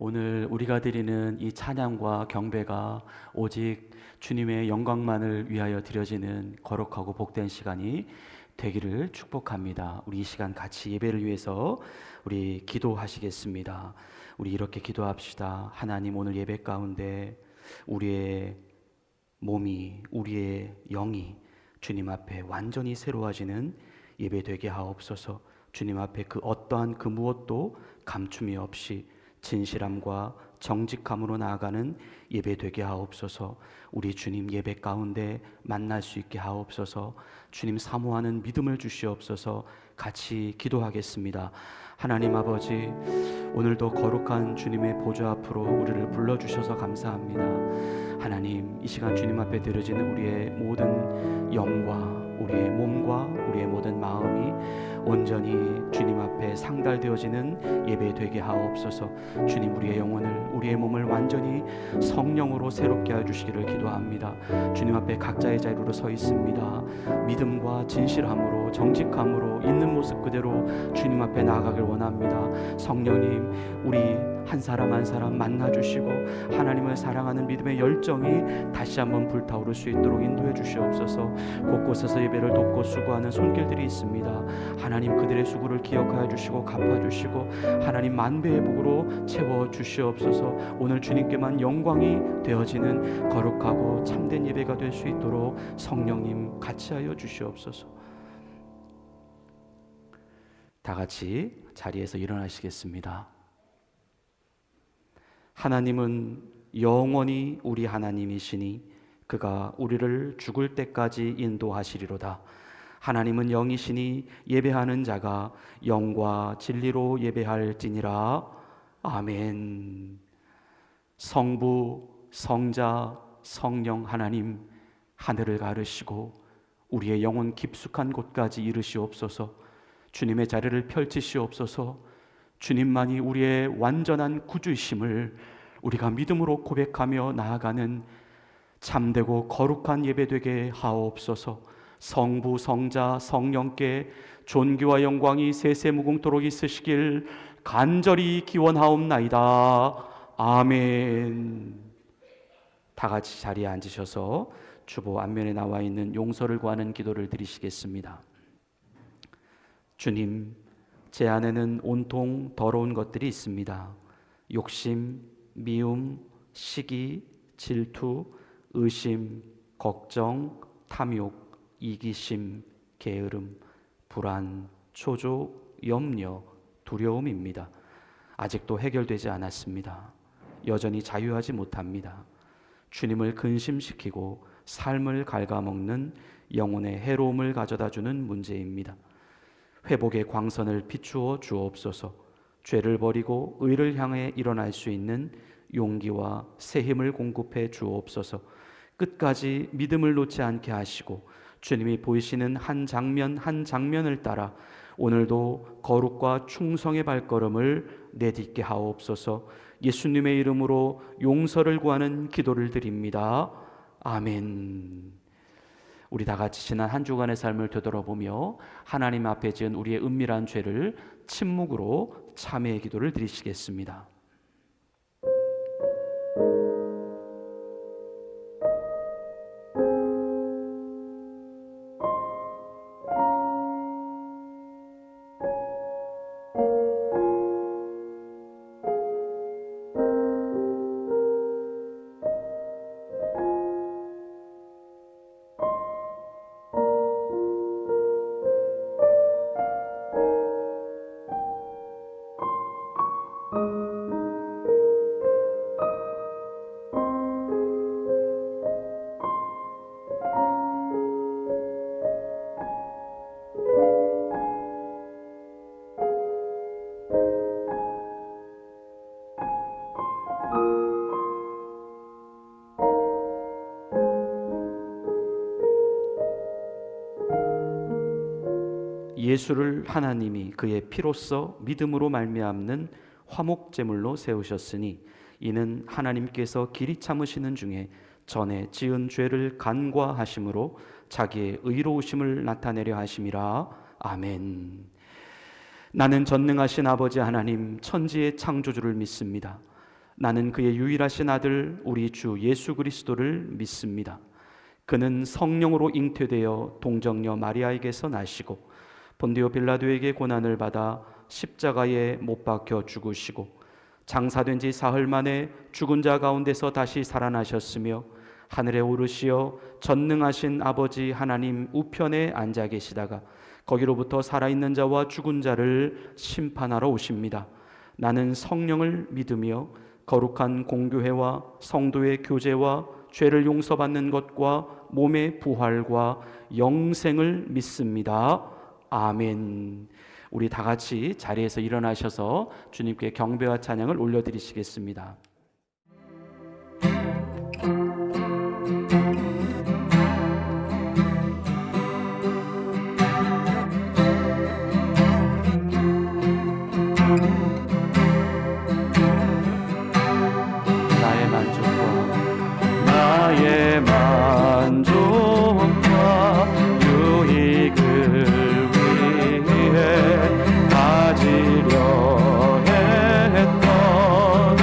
오늘 우리가 드리는 이 찬양과 경배가 오직 주님의 영광만을 위하여 드려지는 거룩하고 복된 시간이 되기를 축복합니다. 우리 이 시간 같이 예배를 위해서 우리 기도하시겠습니다. 우리 이렇게 기도합시다. 하나님, 오늘 예배 가운데 우리의 몸이, 우리의 영이 주님 앞에 완전히 새로워지는 예배 되게 하옵소서. 주님 앞에 그 어떠한 그 무엇도 감춤이 없이 진실함과 정직함으로 나아가는 예배 되게 하옵소서. 우리 주님 예배 가운데 만날 수 있게 하옵소서. 주님 사모하는 믿음을 주시옵소서. 같이 기도하겠습니다. 하나님 아버지, 오늘도 거룩한 주님의 보좌 앞으로 우리를 불러주셔서 감사합니다. 하나님, 이 시간 주님 앞에 드려지는 우리의 모든 영과 우리의 몸과 우리의 모든 마음이 온전히 주님 앞에 상달되어지는 예배 되게 하옵소서. 주님, 우리의 영혼을, 우리의 몸을 완전히 성령으로 새롭게 해주시기를 기도합니다. 주님 앞에 각자의 자리로 서 있습니다. 믿음과 진실함으로, 정직함으로 있는 모습 그대로 주님 앞에 나아가길 원합니다. 성령님, 우리 한 사람 한 사람 만나주시고 하나님을 사랑하는 믿음의 열정이 다시 한번 불타오를 수 있도록 인도해 주시옵소서. 곳곳에서 예배를 돕고 수고하는 손길들이 있습니다. 하나님, 그들의 수고를 기억하여 주시고 갚아주시고 하나님 만배의 복으로 채워주시옵소서. 오늘 주님께만 영광이 되어지는 거룩하고 참된 예배가 될 수 있도록 성령님 같이 하여 주시옵소서. 다 같이 자리에서 일어나시겠습니다. 하나님은 영원히 우리 하나님이시니 그가 우리를 죽을 때까지 인도하시리로다. 하나님은 영이시니 예배하는 자가 영과 진리로 예배할지니라. 아멘. 성부, 성자, 성령 하나님, 하늘을 가르시고 우리의 영혼 깊숙한 곳까지 이르시옵소서. 주님의 자리를 펼치시옵소서. 주님만이 우리의 완전한 구주이심을 우리가 믿음으로 고백하며 나아가는 참되고 거룩한 예배되게 하옵소서. 성부, 성자, 성령께 존귀와 영광이 세세무궁토록 있으시길 간절히 기원하옵나이다. 아멘. 다 같이 자리에 앉으셔서 주보 앞면에 나와 있는 용서를 구하는 기도를 드리시겠습니다. 주님, 제 안에는 온통 더러운 것들이 있습니다. 욕심, 미움, 시기, 질투, 의심, 걱정, 탐욕, 이기심, 게으름, 불안, 초조, 염려, 두려움입니다. 아직도 해결되지 않았습니다. 여전히 자유하지 못합니다. 주님을 근심시키고 삶을 갉아먹는 영혼의 해로움을 가져다주는 문제입니다. 회복의 광선을 비추어 주옵소서. 죄를 버리고 의를 향해 일어날 수 있는 용기와 새 힘을 공급해 주옵소서. 끝까지 믿음을 놓지 않게 하시고 주님이 보이시는 한 장면 한 장면을 따라 오늘도 거룩과 충성의 발걸음을 내딛게 하옵소서. 예수님의 이름으로 용서를 구하는 기도를 드립니다. 아멘. 우리 다 같이 지난 한 주간의 삶을 되돌아보며 하나님 앞에 지은 우리의 은밀한 죄를 침묵으로 참회의 기도를 드리시겠습니다. 예수를 하나님이 그의 피로써 믿음으로 말미암는 화목제물로 세우셨으니 이는 하나님께서 길이 참으시는 중에 전에 지은 죄를 간과하심으로 자기의 의로우심을 나타내려 하심이라. 아멘. 나는 전능하신 아버지 하나님 천지의 창조주를 믿습니다. 나는 그의 유일하신 아들 우리 주 예수 그리스도를 믿습니다. 그는 성령으로 잉태되어 동정녀 마리아에게서 나시고 본디오 빌라도에게 고난을 받아 십자가에 못 박혀 죽으시고 장사된 지 사흘 만에 죽은 자 가운데서 다시 살아나셨으며 하늘에 오르시어 전능하신 아버지 하나님 우편에 앉아 계시다가 거기로부터 살아있는 자와 죽은 자를 심판하러 오십니다. 나는 성령을 믿으며 거룩한 공교회와 성도의 교제와 죄를 용서받는 것과 몸의 부활과 영생을 믿습니다. 아멘. 우리 다 같이 자리에서 일어나셔서 주님께 경배와 찬양을 올려드리시겠습니다. 나의 만족과 유익을 위해 가지려 했던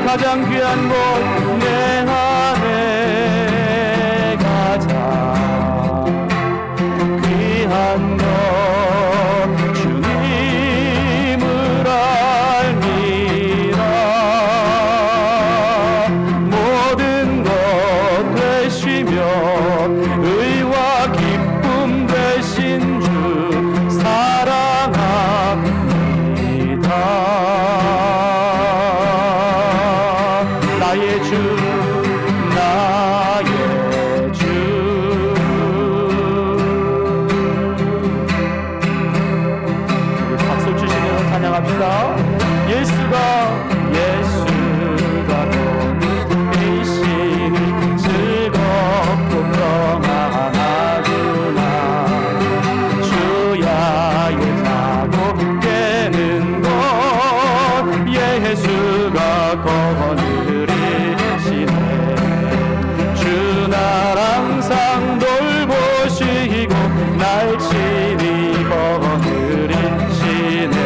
가장 귀한 곳 내 안에 가장 귀한 것 주님을 알미라. 모든 것 되시며 의와 기쁨 되신 주 사랑합니다. 나의 주 나의 주. 우리 박수 주시며 찬양합시다. 예수가 계시니 즐겁고 평안하구나. 주야의 자고 깨는 것 예수가 거느리시네. 주 날 항상 돌보시고 날 친히 거느리시네.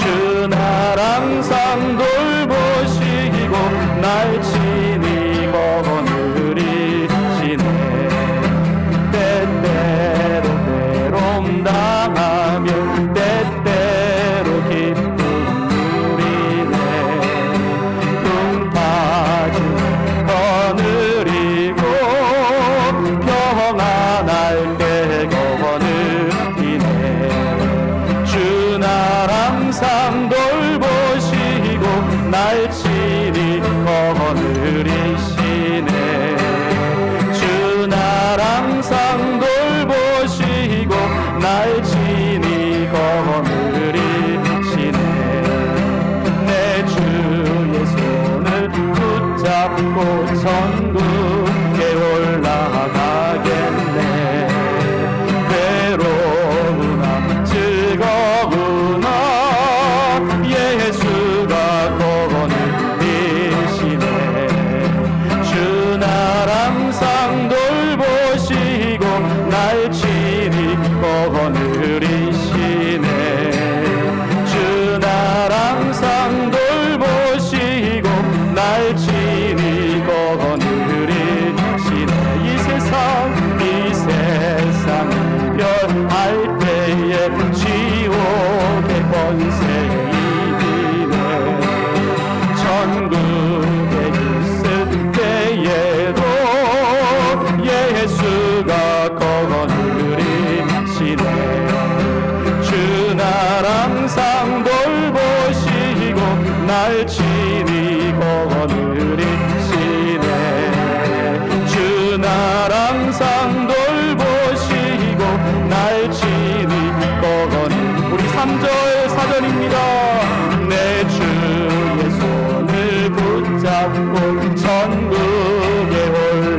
주 날 항상 돌보시고 날 친히 거느리시네. 때때로 괴로움 당하며 때때로 기쁨 누리네. 둥 빠지며 거느리고 평안할 때 거느리네. 주 날 항상 돌보시고 날 친히 거느리시네. 주 날 항상 돌보시고 날 친히 거느리시네. 내 주의 손을 붙잡고 천국에 올라가겠네. 괴로우나 즐거우나 예수가 거느리시네. 주 날 항상 돌보시고 날 친히 거느리시네. 주 날 항상 돌보시고 날 친히 거느리시네. 이 세상 이별할 때에 지옥의 권세 이기네. 천국에 있을 때에도 예수가 거느리시네. 주 날 항상 돌보시고 날 친히 거느리시네. 주 날 항상 돌보시고 날 친히 우리 3절 4절입니다. 내 주의 손을 붙잡고 천국에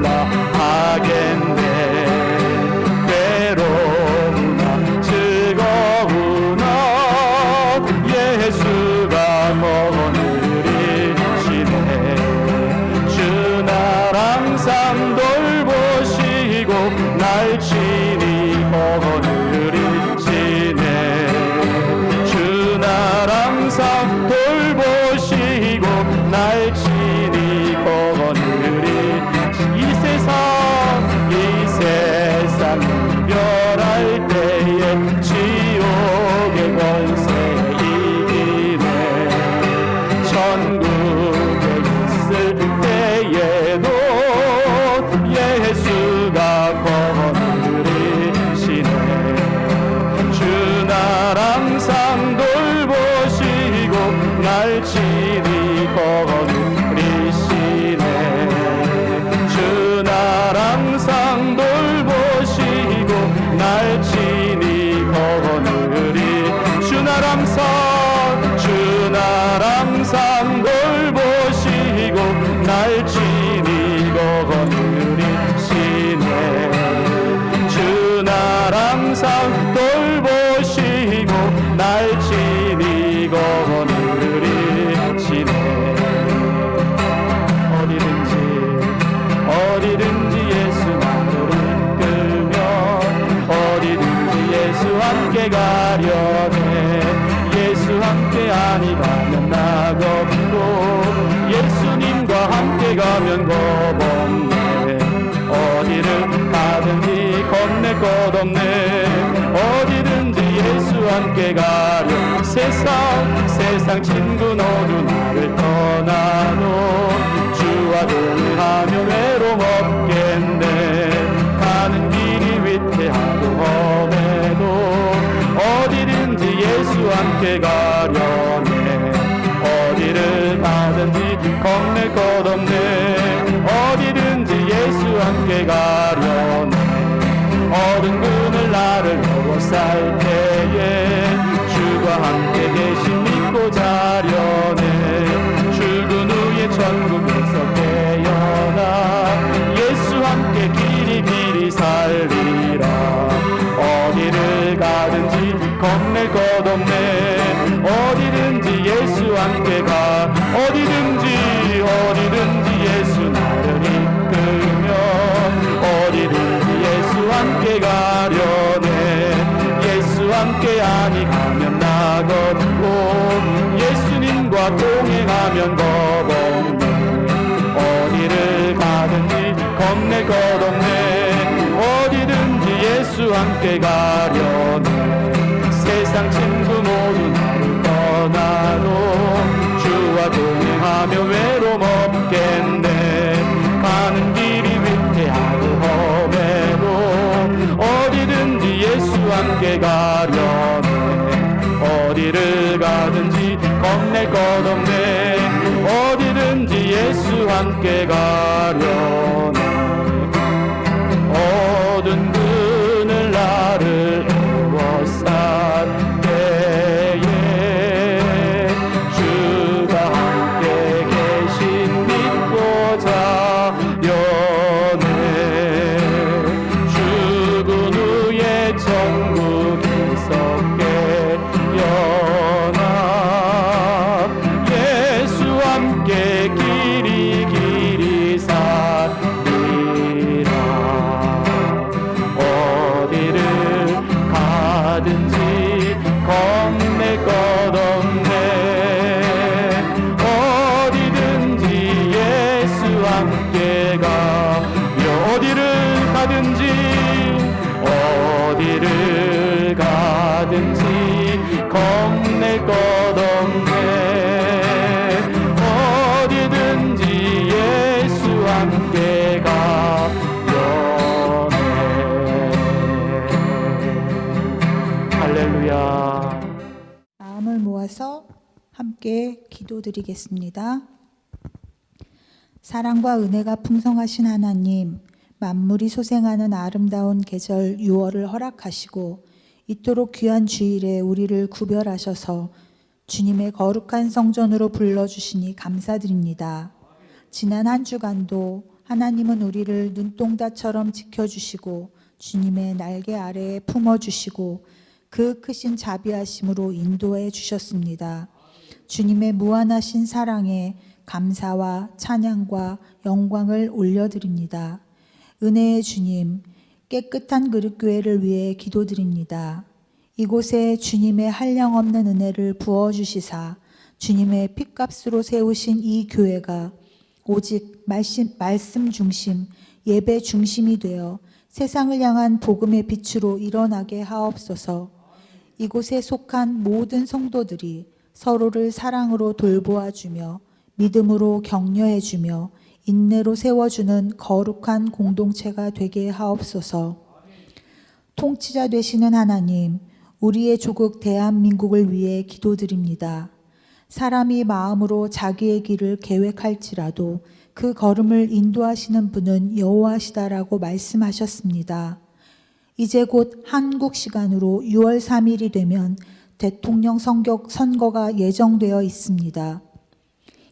올라가겠네. 괴로우나 즐거우나 예수가 거느리시네. 주 날 항상 돌보시고 날 친히 거느리시네. 주 날 항상 돌보시고 날 친히 거느리시네. 이 세상 이별할 때에 지옥의 권세 이기네. 천국에 있을 때에도 예수가 거느리시네. 주 날 항상 돌보시고 날 친히 거느리시네. 주 날 항상 돌보시고 날 친히 거느리. 주 날 항상 돌보시고 날 친히 거느리시네. 주 날 항상 돌보시고 날 친히 거느리시네. 어디든지 예수만으로 이끌면 어디든지 예수 함께 가려네. 예수 함께 아니 가면 낙 없고 세상 친구 모두 나를 떠나도 주와 동행하며 외로움 없겠네. 가는 길이 위태하고 험해도 어디든지 예수 함께 가려네. 어디를 가든지 겁낼 것 없네. 어디든지 예수 함께 가려네. 어두운 그늘 나를 넘어살 때에 주가 함께 계신 믿고 자려네. 출근 후에 천국에서 깨어나 예수 함께 길이 살리라. 어디를 가든지 겁낼 것 없네. 어디든지 예수 함께 가. 어디든지 예수 나를 이끌며 어디든지 예수 함께 가려네. 예수 함께 아니 가면 나걷고 예수님과 동행하면 겁없네. 어디를 가든지 겁낼 것 없네. 어디든지 예수 함께 가려네. 세상 친구 모두 나를 떠나도 주와 동행하며 외로움 없겠네. 가는 길이 위태하고 험해도 어디든지 예수 함께 가려네. 어디를 가든지 겁낼 것 없네. 어디든지 예수 함께 가려네. 어두운 그늘 나를 둘러싼 때에 주가 함께 계신 믿고 자려네. 죽은 후에 천국에서 깨어나 예수 함께 길이 살리라. 어디를 가든지 겁낼 것 없네. 어디든지 예수 함께 가며 어디를 가든지 겁낼 것 없네. 어디든지 예수 함께 가려네. 할렐루야. 마음을 모아서 함께 기도드리겠습니다. 사랑과 은혜가 풍성하신 하나님, 만물이 소생하는 아름다운 계절 6월을 허락하시고 이토록 귀한 주일에 우리를 구별하셔서 주님의 거룩한 성전으로 불러주시니 감사드립니다. 지난 한 주간도 하나님은 우리를 눈동자처럼 지켜주시고 주님의 날개 아래에 품어주시고 그 크신 자비하심으로 인도해 주셨습니다. 주님의 무한하신 사랑에 감사와 찬양과 영광을 올려드립니다. 은혜의 주님, 깨끗한 그릇교회를 위해 기도드립니다. 이곳에 주님의 한량없는 은혜를 부어주시사 주님의 핏값으로 세우신 이 교회가 오직 말씀 중심, 예배 중심이 되어 세상을 향한 복음의 빛으로 일어나게 하옵소서. 이곳에 속한 모든 성도들이 서로를 사랑으로 돌보아주며 믿음으로 격려해주며 인내로 세워주는 거룩한 공동체가 되게 하옵소서. 통치자 되시는 하나님, 우리의 조국 대한민국을 위해 기도드립니다. 사람이 마음으로 자기의 길을 계획할지라도 그 걸음을 인도하시는 분은 여호와시다라고 말씀하셨습니다. 이제 곧 한국 시간으로 6월 3일이 되면 대통령 선거가 예정되어 있습니다.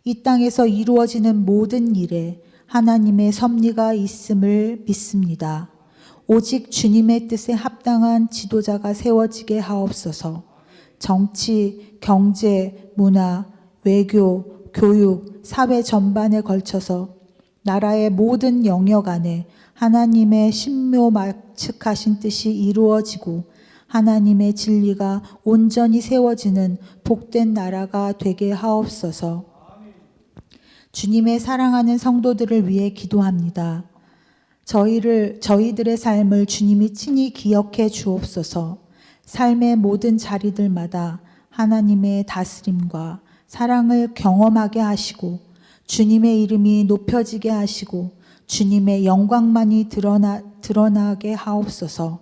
이 땅에서 이루어지는 모든 일에 하나님의 섭리가 있음을 믿습니다. 오직 주님의 뜻에 합당한 지도자가 세워지게 하옵소서. 정치, 경제, 문화, 외교, 교육, 사회 전반에 걸쳐서 나라의 모든 영역 안에 하나님의 신묘막측하신 뜻이 이루어지고 하나님의 진리가 온전히 세워지는 복된 나라가 되게 하옵소서. 주님의 사랑하는 성도들을 위해 기도합니다. 저희들의 삶을 주님이 친히 기억해 주옵소서. 삶의 모든 자리들마다 하나님의 다스림과 사랑을 경험하게 하시고 주님의 이름이 높여지게 하시고 주님의 영광만이 드러나게 하옵소서.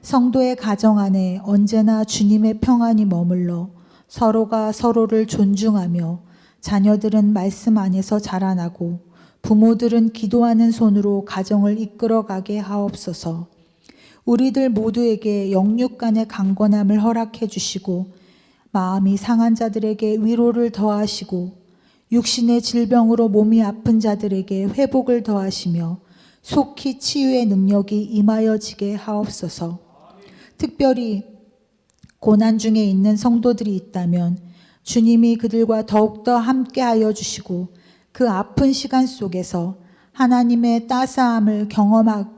성도의 가정 안에 언제나 주님의 평안이 머물러 서로가 서로를 존중하며 자녀들은 말씀 안에서 자라나고 부모들은 기도하는 손으로 가정을 이끌어가게 하옵소서. 우리들 모두에게 영육 간의 강건함을 허락해 주시고 마음이 상한 자들에게 위로를 더하시고 육신의 질병으로 몸이 아픈 자들에게 회복을 더하시며 속히 치유의 능력이 임하여지게 하옵소서. 특별히 고난 중에 있는 성도들이 있다면 주님이 그들과 더욱더 함께하여 주시고 그 아픈 시간 속에서 하나님의 따스함을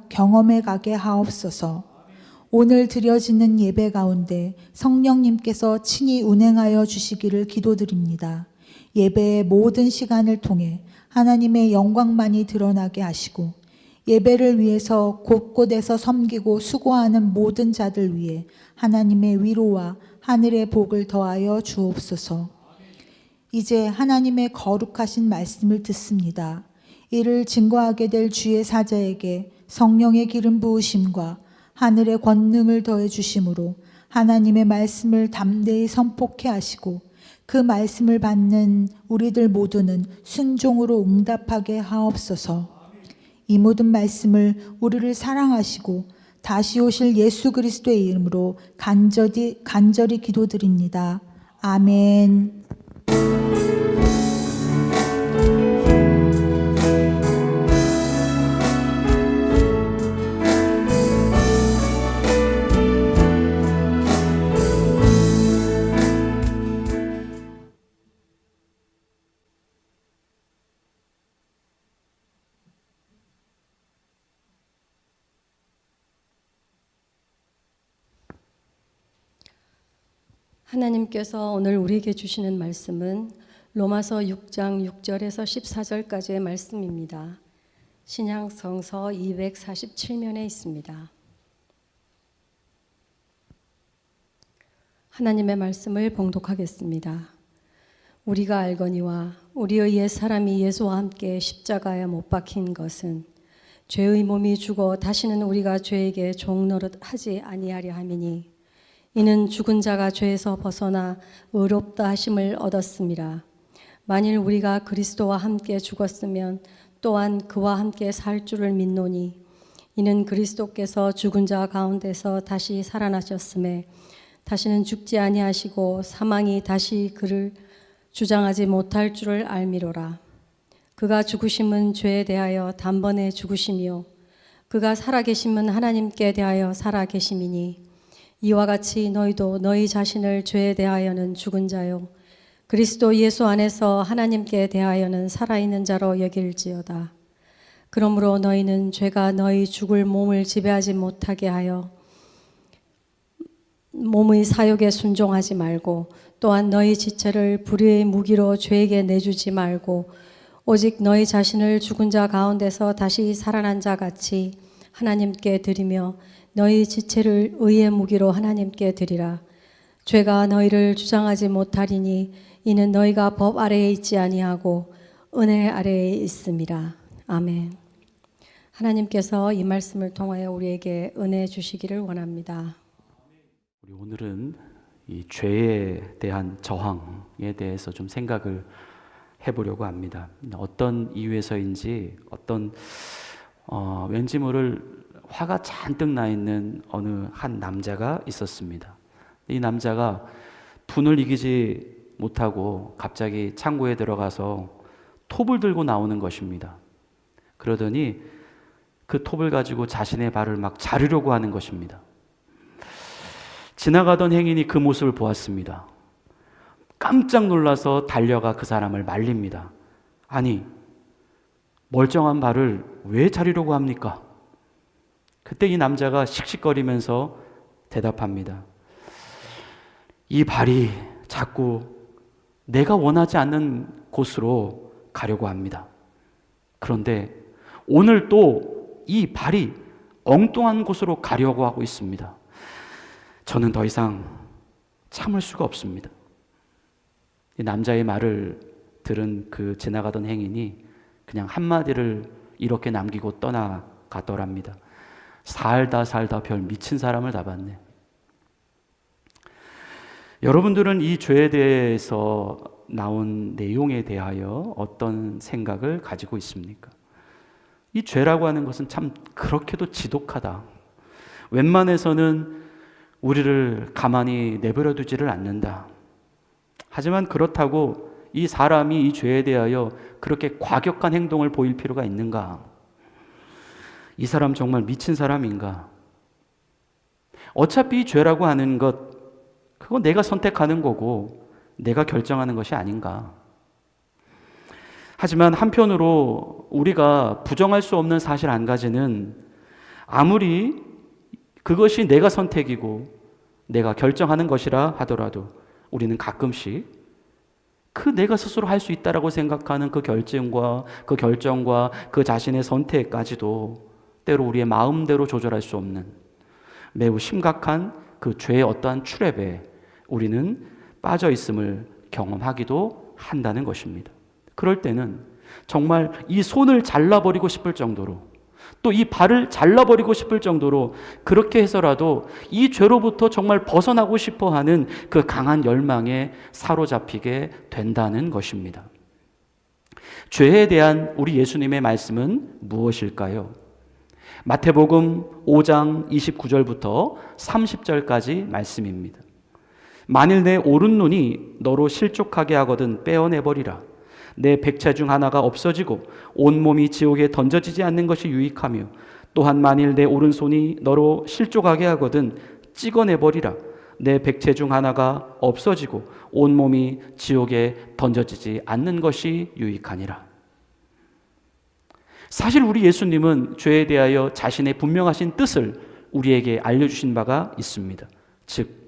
경험해 가게 하옵소서. 오늘 드려지는 예배 가운데 성령님께서 친히 운행하여 주시기를 기도드립니다. 예배의 모든 시간을 통해 하나님의 영광만이 드러나게 하시고 예배를 위해서 곳곳에서 섬기고 수고하는 모든 자들 위해 하나님의 위로와 하늘의 복을 더하여 주옵소서. 이제 하나님의 거룩하신 말씀을 듣습니다. 이를 증거하게 될 주의 사자에게 성령의 기름 부으심과 하늘의 권능을 더해 주심으로 하나님의 말씀을 담대히 선포케 하시고 그 말씀을 받는 우리들 모두는 순종으로 응답하게 하옵소서. 이 모든 말씀을 우리를 사랑하시고 다시 오실 예수 그리스도의 이름으로 간절히 기도드립니다. 아멘. 하나님께서 오늘 우리에게 주시는 말씀은 로마서 6장 6절에서 14절까지의 말씀입니다. 신약성서 247면에 있습니다. 하나님의 말씀을 봉독하겠습니다. 우리가 알거니와 우리의 옛 사람이 예수와 함께 십자가에 못 박힌 것은 죄의 몸이 죽어 다시는 우리가 죄에게 종노릇 하지 아니하려 함이니 이는 죽은 자가 죄에서 벗어나 의롭다 하심을 얻었음이라. 만일 우리가 그리스도와 함께 죽었으면 또한 그와 함께 살 줄을 믿노니 이는 그리스도께서 죽은 자 가운데서 다시 살아나셨음에 다시는 죽지 아니하시고 사망이 다시 그를 주장하지 못할 줄을 알미로라. 그가 죽으심은 죄에 대하여 단번에 죽으심이요 그가 살아계심은 하나님께 대하여 살아계심이니 이와 같이 너희도 너희 자신을 죄에 대하여는 죽은 자요 그리스도 예수 안에서 하나님께 대하여는 살아있는 자로 여길지어다. 그러므로 너희는 죄가 너희 죽을 몸을 지배하지 못하게 하여 몸의 사욕에 순종하지 말고 또한 너희 지체를 불의의 무기로 죄에게 내주지 말고 오직 너희 자신을 죽은 자 가운데서 다시 살아난 자 같이 하나님께 드리며 너희 지체를 의의 무기로 하나님께 드리라. 죄가 너희를 주장하지 못하리니 이는 너희가 법 아래에 있지 아니하고 은혜 아래에 있음이라. 아멘. 하나님께서 이 말씀을 통하여 우리에게 은혜 주시기를 원합니다. 우리 오늘은 이 죄에 대한 저항에 대해서 좀 생각을 해보려고 합니다. 어떤 이유에서인지 왠지 모를 화가 잔뜩 나 있는 어느 한 남자가 있었습니다. 이 남자가 분을 이기지 못하고 갑자기 창고에 들어가서 톱을 들고 나오는 것입니다. 그러더니 그 톱을 가지고 자신의 발을 막 자르려고 하는 것입니다. 지나가던 행인이 그 모습을 보았습니다. 깜짝 놀라서 달려가 그 사람을 말립니다. 아니, 멀쩡한 발을 왜 자르려고 합니까? 그때 이 남자가 씩씩거리면서 대답합니다. 이 발이 자꾸 내가 원하지 않는 곳으로 가려고 합니다. 그런데 오늘 또 이 발이 엉뚱한 곳으로 가려고 하고 있습니다. 저는 더 이상 참을 수가 없습니다. 이 남자의 말을 들은 그 지나가던 행인이 그냥 한마디를 이렇게 남기고 떠나가더랍니다. 살다 별 미친 사람을 다 봤네. 여러분들은 이 죄에 대해서 나온 내용에 대하여 어떤 생각을 가지고 있습니까? 이 죄라고 하는 것은 참 그렇게도 지독하다. 웬만해서는 우리를 가만히 내버려 두지를 않는다. 하지만 그렇다고 이 사람이 이 죄에 대하여 그렇게 과격한 행동을 보일 필요가 있는가? 이 사람 정말 미친 사람인가? 어차피 이 죄라고 하는 것, 그거 내가 선택하는 거고 내가 결정하는 것이 아닌가? 하지만 한편으로 우리가 부정할 수 없는 사실 한 가지는 아무리 그것이 내가 선택이고 내가 결정하는 것이라 하더라도 우리는 가끔씩 그 내가 스스로 할 수 있다라고 생각하는 그 결정과 그 자신의 선택까지도 때로 우리의 마음대로 조절할 수 없는 매우 심각한 그 죄의 어떠한 트랩에 우리는 빠져 있음을 경험하기도 한다는 것입니다. 그럴 때는 정말 이 손을 잘라버리고 싶을 정도로, 또 이 발을 잘라버리고 싶을 정도로 그렇게 해서라도 이 죄로부터 정말 벗어나고 싶어하는 그 강한 열망에 사로잡히게 된다는 것입니다. 죄에 대한 우리 예수님의 말씀은 무엇일까요? 마태복음 5장 29절부터 30절까지 말씀입니다. 만일 내 오른눈이 너로 실족하게 하거든 빼어내버리라. 내 백체 중 하나가 없어지고 온몸이 지옥에 던져지지 않는 것이 유익하며, 또한 만일 내 오른손이 너로 실족하게 하거든 찍어내버리라. 내 백체 중 하나가 없어지고 온몸이 지옥에 던져지지 않는 것이 유익하니라. 사실 우리 예수님은 죄에 대하여 자신의 분명하신 뜻을 우리에게 알려주신 바가 있습니다. 즉,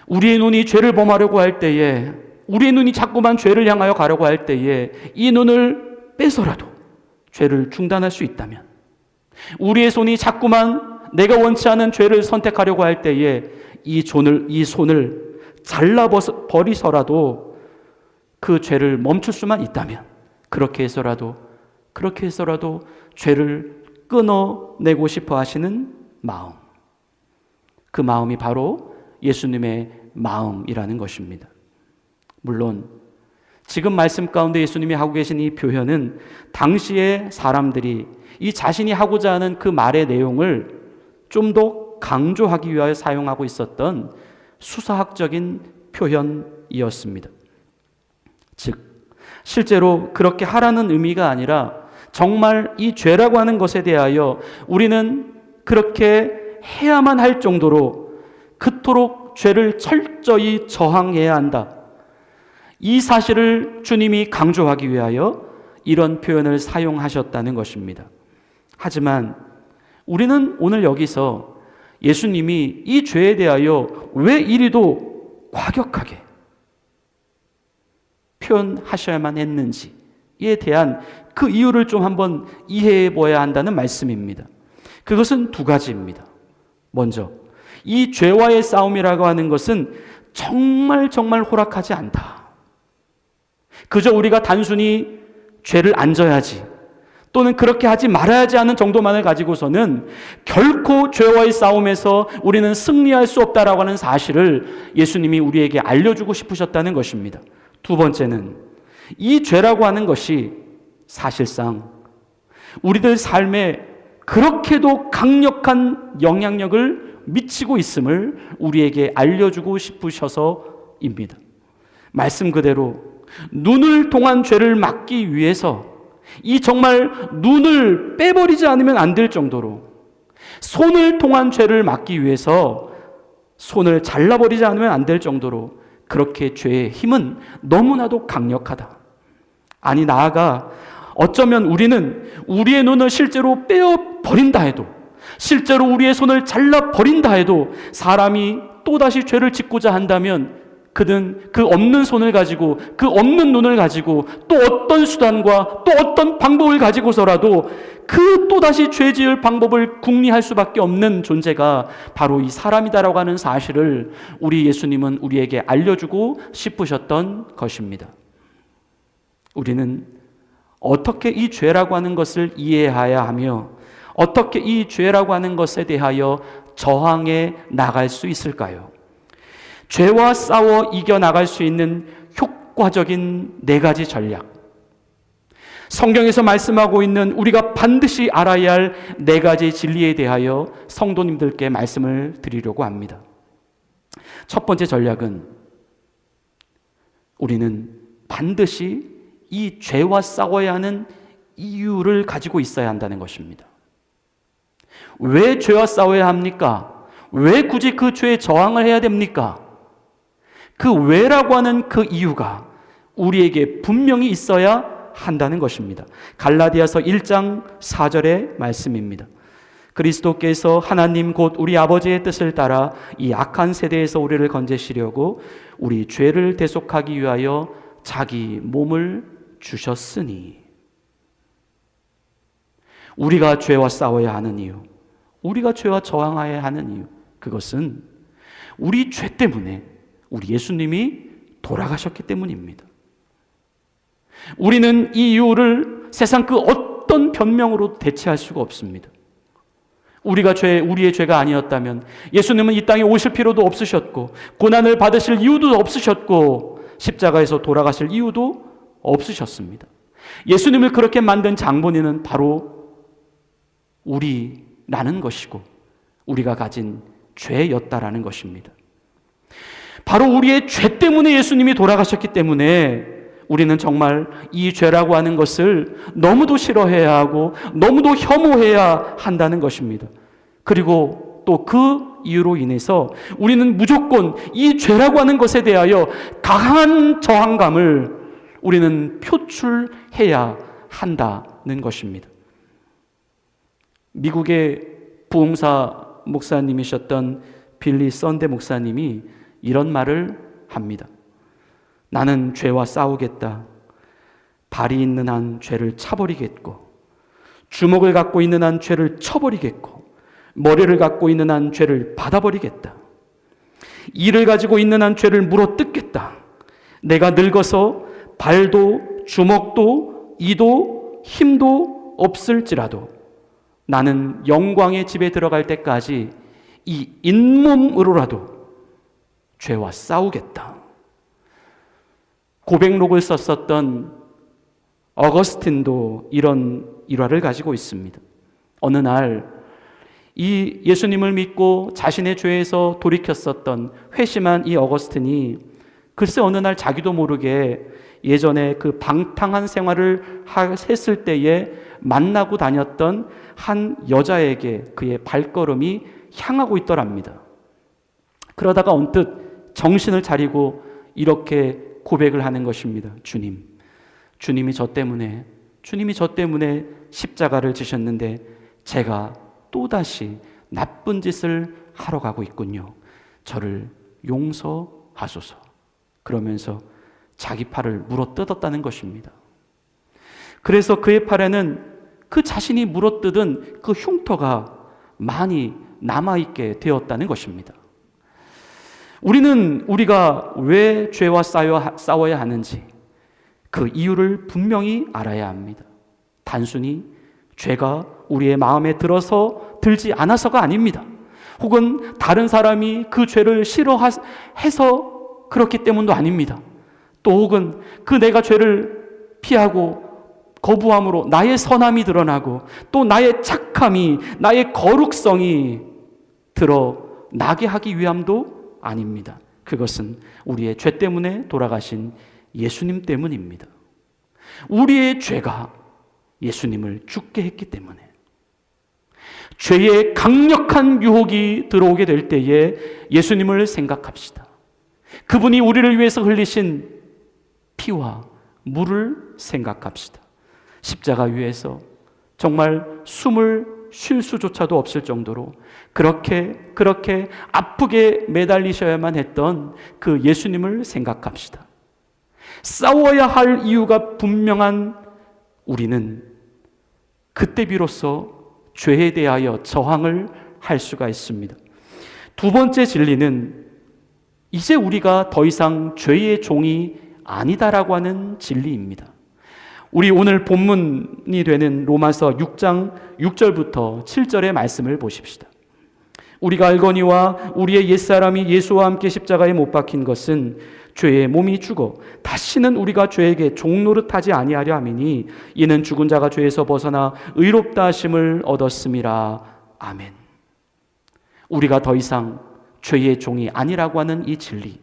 우리의 눈이 죄를 범하려고 할 때에, 우리의 눈이 자꾸만 죄를 향하여 가려고 할 때에 이 눈을 빼서라도 죄를 중단할 수 있다면, 우리의 손이 자꾸만 내가 원치 않은 죄를 선택하려고 할 때에 이 손을 잘라버리서라도 그 죄를 멈출 수만 있다면, 그렇게 해서라도 죄를 끊어내고 싶어 하시는 마음, 그 마음이 바로 예수님의 마음이라는 것입니다. 물론 지금 말씀 가운데 예수님이 하고 계신 이 표현은 당시의 사람들이 이 자신이 하고자 하는 그 말의 내용을 좀 더 강조하기 위하여 사용하고 있었던 수사학적인 표현이었습니다. 즉, 실제로 그렇게 하라는 의미가 아니라 정말 이 죄라고 하는 것에 대하여 우리는 그렇게 해야만 할 정도로 그토록 죄를 철저히 저항해야 한다, 이 사실을 주님이 강조하기 위하여 이런 표현을 사용하셨다는 것입니다. 하지만 우리는 오늘 여기서 예수님이 이 죄에 대하여 왜 이리도 과격하게 표현하셔야만 했는지에 대한 그 이유를 좀 한번 이해해 보아야 한다는 말씀입니다. 그것은 두 가지입니다. 먼저, 이 죄와의 싸움이라고 하는 것은 정말 호락하지 않다. 그저 우리가 단순히 죄를 안 져야지, 또는 그렇게 하지 말아야지 하는 정도만을 가지고서는 결코 죄와의 싸움에서 우리는 승리할 수 없다라고 하는 사실을 예수님이 우리에게 알려주고 싶으셨다는 것입니다. 두 번째는 이 죄라고 하는 것이 사실상 우리들 삶에 그렇게도 강력한 영향력을 미치고 있음을 우리에게 알려주고 싶으셔서입니다. 말씀 그대로 눈을 통한 죄를 막기 위해서, 이 정말 눈을 빼버리지 않으면 안 될 정도로 손을 통한 죄를 막기 위해서 손을 잘라버리지 않으면 안 될 정도로 그렇게 죄의 힘은 너무나도 강력하다. 아니, 나아가 어쩌면 우리는 우리의 눈을 실제로 빼어버린다 해도, 실제로 우리의 손을 잘라버린다 해도 사람이 또다시 죄를 짓고자 한다면 그는 그 없는 손을 가지고, 그 없는 눈을 가지고 또 어떤 수단과 또 어떤 방법을 가지고서라도 그 또다시 죄 지을 방법을 궁리할 수밖에 없는 존재가 바로 이 사람이다라고 하는 사실을 우리 예수님은 우리에게 알려주고 싶으셨던 것입니다. 우리는 어떻게 이 죄라고 하는 것을 이해해야 하며 어떻게 이 죄라고 하는 것에 대하여 저항해 나갈 수 있을까요? 죄와 싸워 이겨나갈 수 있는 효과적인 4가지 전략, 성경에서 말씀하고 있는 우리가 반드시 알아야 할 4가지 진리에 대하여 성도님들께 말씀을 드리려고 합니다. 첫 번째 전략은 우리는 반드시 이 죄와 싸워야 하는 이유를 가지고 있어야 한다는 것입니다. 왜 죄와 싸워야 합니까? 왜 굳이 그 죄에 저항을 해야 됩니까? 그 왜라고 하는 그 이유가 우리에게 분명히 있어야 한다는 것입니다. 갈라디아서 1장 4절의 말씀입니다. 그리스도께서 하나님 곧 우리 아버지의 뜻을 따라 이 악한 세대에서 우리를 건지시려고 우리 죄를 대속하기 위하여 자기 몸을 주셨으니. 우리가 죄와 싸워야 하는 이유, 우리가 죄와 저항해야 하는 이유, 그것은 우리 죄 때문에 우리 예수님이 돌아가셨기 때문입니다. 우리는 이 이유를 세상 그 어떤 변명으로 대체할 수가 없습니다. 우리의 죄가 아니었다면 예수님은 이 땅에 오실 필요도 없으셨고 고난을 받으실 이유도 없으셨고 십자가에서 돌아가실 이유도 없으셨습니다. 예수님을 그렇게 만든 장본인은 바로 우리라는 것이고 우리가 가진 죄였다라는 것입니다. 바로 우리의 죄 때문에 예수님이 돌아가셨기 때문에 우리는 정말 이 죄라고 하는 것을 너무도 싫어해야 하고 너무도 혐오해야 한다는 것입니다. 그리고 또 그 이유로 인해서 우리는 무조건 이 죄라고 하는 것에 대하여 강한 저항감을 우리는 표출해야 한다는 것입니다. 미국의 부흥사 목사님이셨던 빌리 썬데 목사님이 이런 말을 합니다. 나는 죄와 싸우겠다. 발이 있는 한 죄를 차버리겠고, 주먹을 갖고 있는 한 죄를 쳐버리겠고, 머리를 갖고 있는 한 죄를 받아버리겠다. 이를 가지고 있는 한 죄를 물어뜯겠다. 내가 늙어서 발도 주먹도 이도 힘도 없을지라도 나는 영광의 집에 들어갈 때까지 이 잇몸으로라도 죄와 싸우겠다. 고백록을 썼었던 어거스틴도 이런 일화를 가지고 있습니다. 어느 날 이 예수님을 믿고 자신의 죄에서 돌이켰었던 회심한 이 어거스틴이 글쎄 어느 날 자기도 모르게 예전에 그 방탕한 생활을 했을 때에 만나고 다녔던 한 여자에게 그의 발걸음이 향하고 있더랍니다. 그러다가 언뜻 정신을 차리고 이렇게 고백을 하는 것입니다. 주님이 저 때문에 십자가를 지셨는데 제가 또다시 나쁜 짓을 하러 가고 있군요. 저를 용서하소서. 그러면서 자기 팔을 물어뜯었다는 것입니다. 그래서 그의 팔에는 그 자신이 물어뜯은 그 흉터가 많이 남아있게 되었다는 것입니다. 우리가 왜 죄와 싸워야 하는지 그 이유를 분명히 알아야 합니다. 단순히 죄가 우리의 마음에 들지 않아서가 아닙니다. 혹은 다른 사람이 그 죄를 싫어해서 그렇기 때문도 아닙니다. 또 혹은 그 내가 죄를 피하고 거부함으로 나의 선함이 드러나고 또 나의 착함이, 나의 거룩성이 드러나게 하기 위함도 아닙니다. 그것은 우리의 죄 때문에 돌아가신 예수님 때문입니다. 우리의 죄가 예수님을 죽게 했기 때문에 죄의 강력한 유혹이 들어오게 될 때에 예수님을 생각합시다. 그분이 우리를 위해서 흘리신 피와 물을 생각합시다. 십자가 위에서 정말 숨을 쉴 수조차도 없을 정도로 그렇게 아프게 매달리셔야만 했던 그 예수님을 생각합시다. 싸워야 할 이유가 분명한 우리는 그때 비로소 죄에 대하여 저항을 할 수가 있습니다. 두 번째 진리는 이제 우리가 더 이상 죄의 종이 아니다라고 하는 진리입니다. 우리 오늘 본문이 되는 로마서 6장 6절부터 7절의 말씀을 보십시다. 우리가 알거니와 우리의 옛사람이 예수와 함께 십자가에 못 박힌 것은 죄의 몸이 죽어 다시는 우리가 죄에게 종노릇하지 아니하려 함이니 이는 죽은 자가 죄에서 벗어나 의롭다 하심을 얻었음이라. 아멘. 우리가 더 이상 죄의 종이 아니라고 하는 이 진리,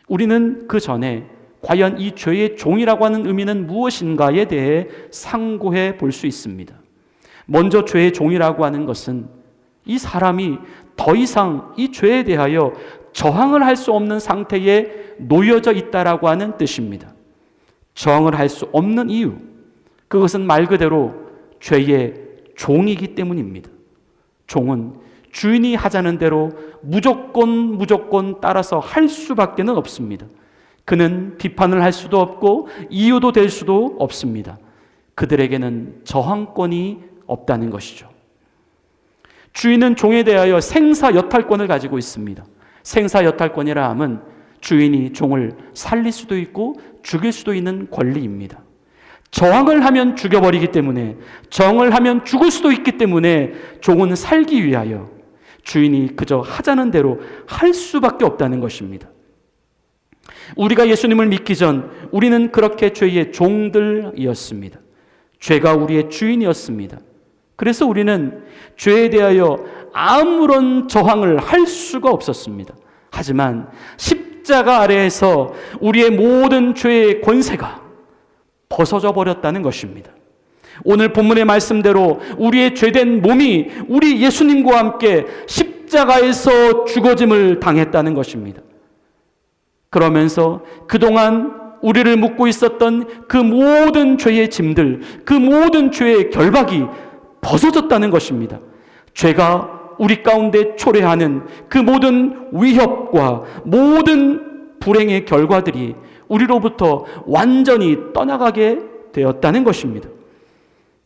우리는 그 전에 과연 이 죄의 종이라고 하는 의미는 무엇인가에 대해 상고해 볼 수 있습니다. 먼저 죄의 종이라고 하는 것은 이 사람이 더 이상 이 죄에 대하여 저항을 할 수 없는 상태에 놓여져 있다라고 하는 뜻입니다. 저항을 할 수 없는 이유, 그것은 말 그대로 죄의 종이기 때문입니다. 종은 주인이 하자는 대로 무조건 따라서 할 수밖에 없습니다. 그는 비판을 할 수도 없고 이유도 될 수도 없습니다. 그들에게는 저항권이 없다는 것이죠. 주인은 종에 대하여 생사여탈권을 가지고 있습니다. 생사여탈권이라 함은 주인이 종을 살릴 수도 있고 죽일 수도 있는 권리입니다. 저항을 하면 죽여버리기 때문에, 저항을 하면 죽을 수도 있기 때문에 종은 살기 위하여 주인이 그저 하자는 대로 할 수밖에 없다는 것입니다. 우리가 예수님을 믿기 전 우리는 그렇게 죄의 종들이었습니다. 죄가 우리의 주인이었습니다. 그래서 우리는 죄에 대하여 아무런 저항을 할 수가 없었습니다. 하지만 십자가 아래에서 우리의 모든 죄의 권세가 벗어져 버렸다는 것입니다. 오늘 본문의 말씀대로 우리의 죄된 몸이 우리 예수님과 함께 십자가에서 죽어짐을 당했다는 것입니다. 그러면서 그동안 우리를 묶고 있었던 그 모든 죄의 짐들, 그 모든 죄의 결박이 벗어졌다는 것입니다. 죄가 우리 가운데 초래하는 그 모든 위협과 모든 불행의 결과들이 우리로부터 완전히 떠나가게 되었다는 것입니다.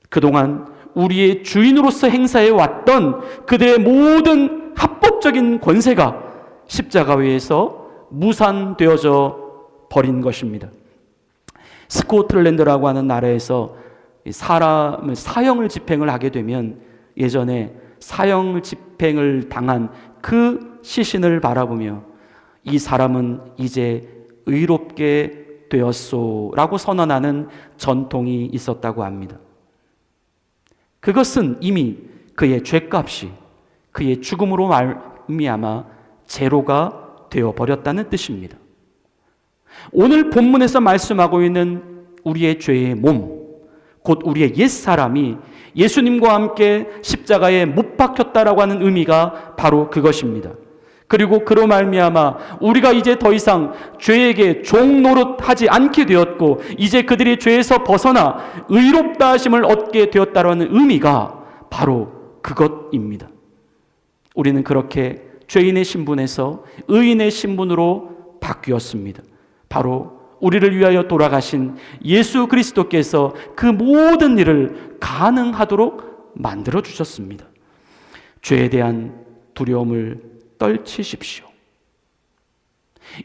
그동안 우리의 주인으로서 행사해 왔던 그들의 모든 합법적인 권세가 십자가 위에서 무산되어져 버린 것입니다. 스코틀랜드라고 하는 나라에서 사람을 사형을 집행을 하게 되면 예전에 사형 집행을 당한 그 시신을 바라보며 이 사람은 이제 의롭게 되었소라고 선언하는 전통이 있었다고 합니다. 그것은 이미 그의 죄값이 그의 죽음으로 말미암아 제로가 되어버렸다는 뜻입니다. 오늘 본문에서 말씀하고 있는 우리의 죄의 몸, 곧 우리의 옛사람이 예수님과 함께 십자가에 못 박혔다라고 하는 의미가 바로 그것입니다. 그리고 그로 말미암아 우리가 이제 더 이상 죄에게 종노릇하지 않게 되었고 이제 그들이 죄에서 벗어나 의롭다 하심을 얻게 되었다라는 의미가 바로 그것입니다. 우리는 그렇게 죄인의 신분에서 의인의 신분으로 바뀌었습니다. 바로 우리를 위하여 돌아가신 예수 그리스도께서 그 모든 일을 가능하도록 만들어 주셨습니다. 죄에 대한 두려움을 떨치십시오.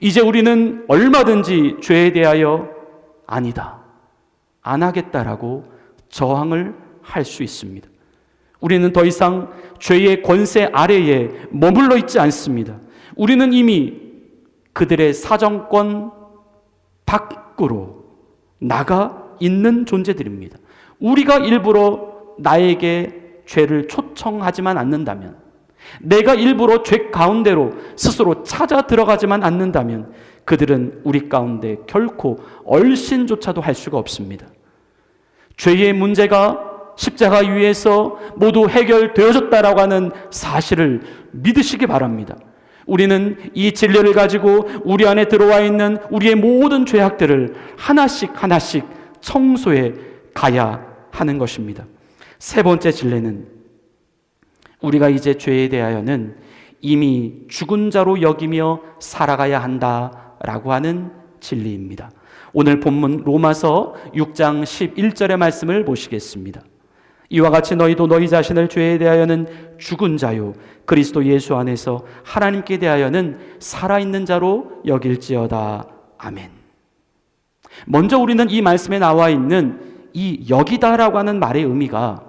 이제 우리는 얼마든지 죄에 대하여 아니다, 안 하겠다라고 저항을 할 수 있습니다. 우리는 더 이상 죄의 권세 아래에 머물러 있지 않습니다. 우리는 이미 그들의 사정권 밖으로 나가 있는 존재들입니다. 우리가 일부러 나에게 죄를 초청하지만 않는다면, 내가 일부러 죄 가운데로 스스로 찾아 들어가지만 않는다면 그들은 우리 가운데 결코 얼씬조차도 할 수가 없습니다. 죄의 문제가 십자가 위에서 모두 해결되어졌다라고 하는 사실을 믿으시기 바랍니다. 우리는 이 진리를 가지고 우리 안에 들어와 있는 우리의 모든 죄악들을 하나씩 청소해 가야 하는 것입니다. 세 번째 진리는 우리가 이제 죄에 대하여는 이미 죽은 자로 여기며 살아가야 한다라고 하는 진리입니다. 오늘 본문 로마서 6장 11절의 말씀을 보시겠습니다. 이와 같이 너희도 너희 자신을 죄에 대하여는 죽은 자요 그리스도 예수 안에서 하나님께 대하여는 살아있는 자로 여길지어다. 아멘. 먼저 우리는 이 말씀에 나와 있는 이 여기다라고 하는 말의 의미가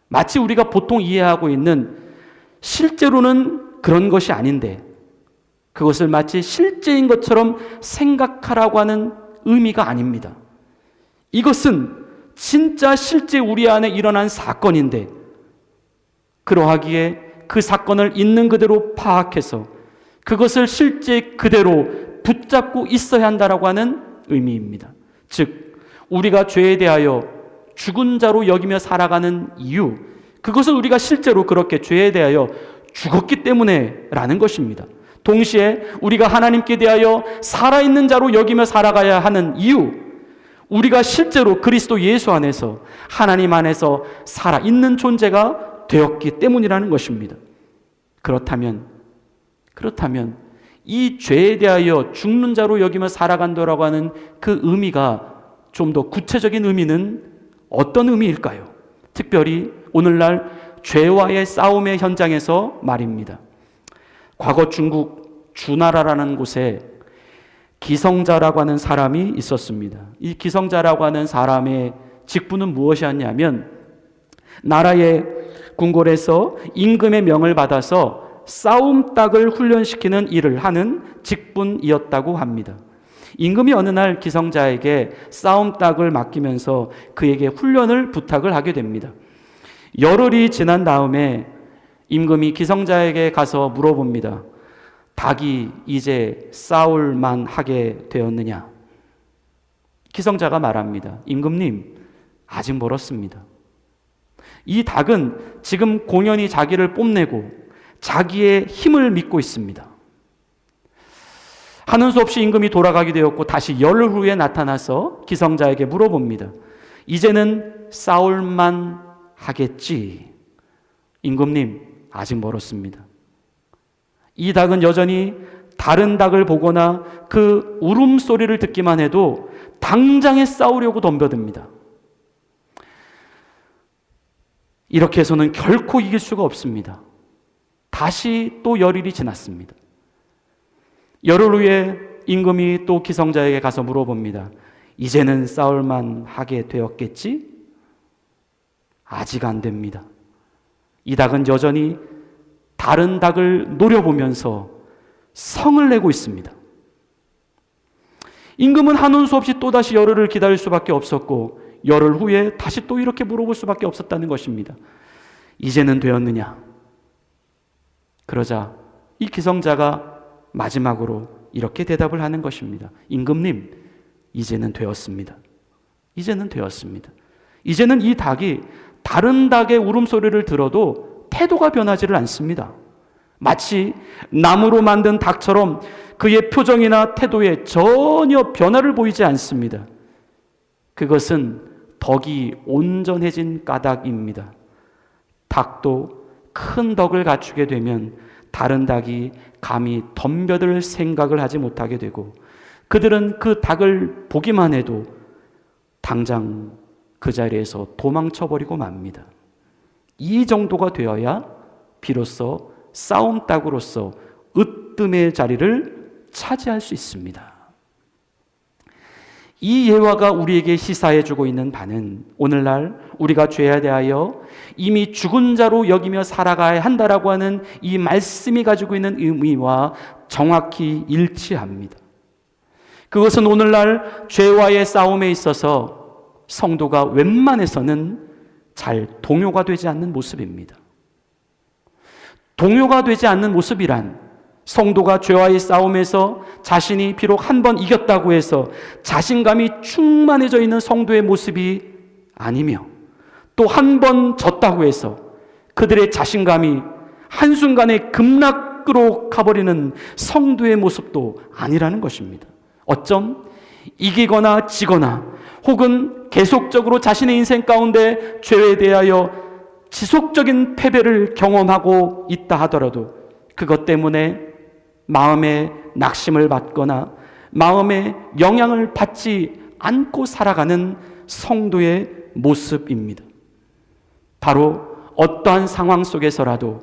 마치 우리가 보통 이해하고 있는 실제로는 그런 것이 아닌데 그것을 마치 실제인 것처럼 생각하라고 하는 의미가 아닙니다. 이것은 진짜 실제 우리 안에 일어난 사건인데 그러하기에 그 사건을 있는 그대로 파악해서 그것을 실제 그대로 붙잡고 있어야 한다라고 하는 의미입니다. 즉 우리가 죄에 대하여 죽은 자로 여기며 살아가는 이유, 그것은 우리가 실제로 그렇게 죄에 대하여 죽었기 때문에 라는 것입니다. 동시에 우리가 하나님께 대하여 살아있는 자로 여기며 살아가야 하는 이유, 우리가 실제로 그리스도 예수 안에서 하나님 안에서 살아있는 존재가 되었기 때문이라는 것입니다. 그렇다면 이 죄에 대하여 죽는 자로 여기며 살아간다라고 하는 그 의미가 좀 더 구체적인 의미는 어떤 의미일까요? 특별히 오늘날 죄와의 싸움의 현장에서 말입니다. 과거 중국 주나라라는 곳에 기성자라고 하는 사람이 있었습니다. 이 기성자라고 하는 사람의 직분은 무엇이었냐면 나라의 궁궐에서 임금의 명을 받아서 싸움닭을 훈련시키는 일을 하는 직분이었다고 합니다. 임금이 어느 날 기성자에게 싸움닭을 맡기면서 그에게 훈련을 부탁을 하게 됩니다. 열흘이 지난 다음에 임금이 기성자에게 가서 물어봅니다. 닭이 이제 싸울만 하게 되었느냐? 기성자가 말합니다. 임금님, 아직 멀었습니다. 이 닭은 지금 공연히 자기를 뽐내고 자기의 힘을 믿고 있습니다. 하는 수 없이 임금이 돌아가게 되었고 다시 열흘 후에 나타나서 기성자에게 물어봅니다. 이제는 싸울만 하겠지? 임금님, 아직 멀었습니다. 이 닭은 여전히 다른 닭을 보거나 그 울음소리를 듣기만 해도 당장에 싸우려고 덤벼듭니다. 이렇게 해서는 결코 이길 수가 없습니다. 다시 또 열흘이 지났습니다. 열흘 후에 임금이 또 기성자에게 가서 물어봅니다. 이제는 싸울만 하게 되었겠지? 아직 안 됩니다. 이 닭은 여전히 다른 닭을 노려보면서 성을 내고 있습니다. 임금은 하는 수 없이 또다시 열흘을 기다릴 수밖에 없었고 열흘 후에 다시 또 이렇게 물어볼 수밖에 없었다는 것입니다. 이제는 되었느냐? 그러자 이 기성자가 마지막으로 이렇게 대답을 하는 것입니다. 임금님, 이제는 되었습니다. 이제는 되었습니다. 이제는 이 닭이 다른 닭의 울음소리를 들어도 태도가 변하지를 않습니다. 마치 나무로 만든 닭처럼 그의 표정이나 태도에 전혀 변화를 보이지 않습니다. 그것은 덕이 온전해진 까닭입니다. 닭도 큰 덕을 갖추게 되면 다른 닭이 감히 덤벼들 생각을 하지 못하게 되고 그들은 그 닭을 보기만 해도 당장 그 자리에서 도망쳐버리고 맙니다. 이 정도가 되어야 비로소 싸움닭으로서 으뜸의 자리를 차지할 수 있습니다. 이 예화가 우리에게 시사해주고 있는 바는 오늘날 우리가 죄에 대하여 이미 죽은 자로 여기며 살아가야 한다라고 하는 이 말씀이 가지고 있는 의미와 정확히 일치합니다. 그것은 오늘날 죄와의 싸움에 있어서 성도가 웬만해서는 잘 동요가 되지 않는 모습입니다. 동요가 되지 않는 모습이란 성도가 죄와의 싸움에서 자신이 비록 한 번 이겼다고 해서 자신감이 충만해져 있는 성도의 모습이 아니며 또 한 번 졌다고 해서 그들의 자신감이 한순간에 급락으로 가버리는 성도의 모습도 아니라는 것입니다. 어쩜 이기거나 지거나 혹은 계속적으로 자신의 인생 가운데 죄에 대하여 지속적인 패배를 경험하고 있다 하더라도 그것 때문에 마음에 낙심을 받거나 마음에 영향을 받지 않고 살아가는 성도의 모습입니다. 바로 어떠한 상황 속에서라도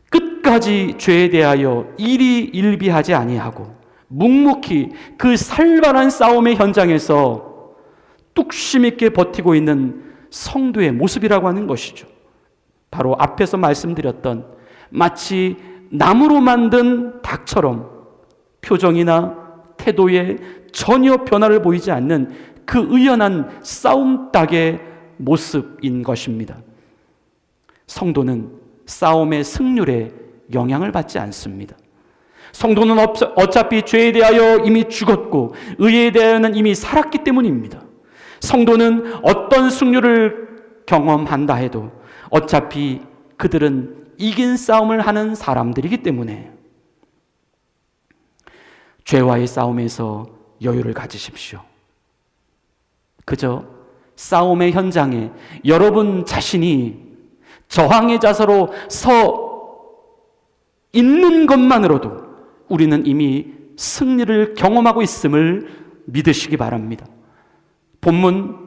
끝까지 죄에 대하여 일희일비하지 아니하고 묵묵히 그 살벌한 싸움의 현장에서 뚝심 있게 버티고 있는 성도의 모습이라고 하는 것이죠. 바로 앞에서 말씀드렸던 마치 나무로 만든 닭처럼 표정이나 태도에 전혀 변화를 보이지 않는 그 의연한 싸움닭의 모습인 것입니다. 성도는 싸움의 승률에 영향을 받지 않습니다. 성도는 어차피 죄에 대하여 이미 죽었고 의에 대하여는 이미 살았기 때문입니다. 성도는 어떤 승률을 경험한다 해도 어차피 그들은 이긴 싸움을 하는 사람들이기 때문에 죄와의 싸움에서 여유를 가지십시오. 그저 싸움의 현장에 여러분 자신이 저항의 자세로 서 있는 것만으로도 우리는 이미 승리를 경험하고 있음을 믿으시기 바랍니다. 본문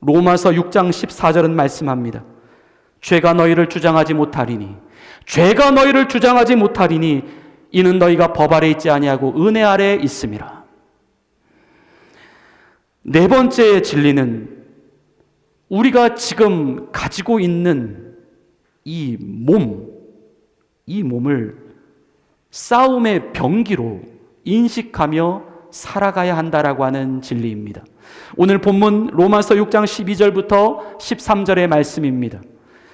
로마서 6장 14절은 말씀합니다. 죄가 너희를 주장하지 못하리니 죄가 너희를 주장하지 못하리니 이는 너희가 법 아래 있지 아니하고 은혜 아래 있음이라. 네 번째 진리는 우리가 지금 가지고 있는 이 몸을 싸움의 병기로 인식하며 살아가야 한다라고 하는 진리입니다. 오늘 본문 로마서 6장 12절부터 13절의 말씀입니다.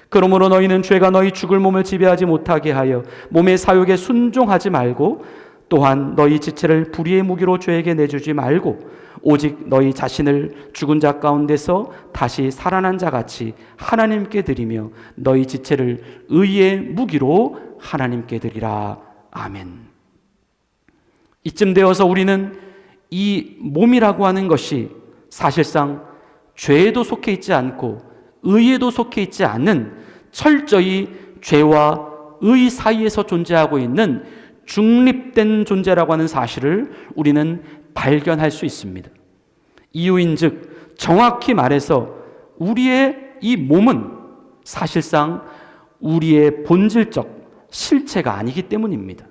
그러므로 너희는 죄가 너희 죽을 몸을 지배하지 못하게 하여 몸의 사욕에 순종하지 말고 또한 너희 지체를 불의의 무기로 죄에게 내주지 말고 오직 너희 자신을 죽은 자 가운데서 다시 살아난 자 같이 하나님께 드리며 너희 지체를 의의 무기로 하나님께 드리라. 아멘. 이쯤 되어서 우리는 이 몸이라고 하는 것이 사실상 죄에도 속해 있지 않고 의에도 속해 있지 않는 철저히 죄와 의 사이에서 존재하고 있는 중립된 존재라고 하는 사실을 우리는 발견할 수 있습니다. 이유인즉 정확히 말해서 우리의 이 몸은 사실상 우리의 본질적 실체가 아니기 때문입니다.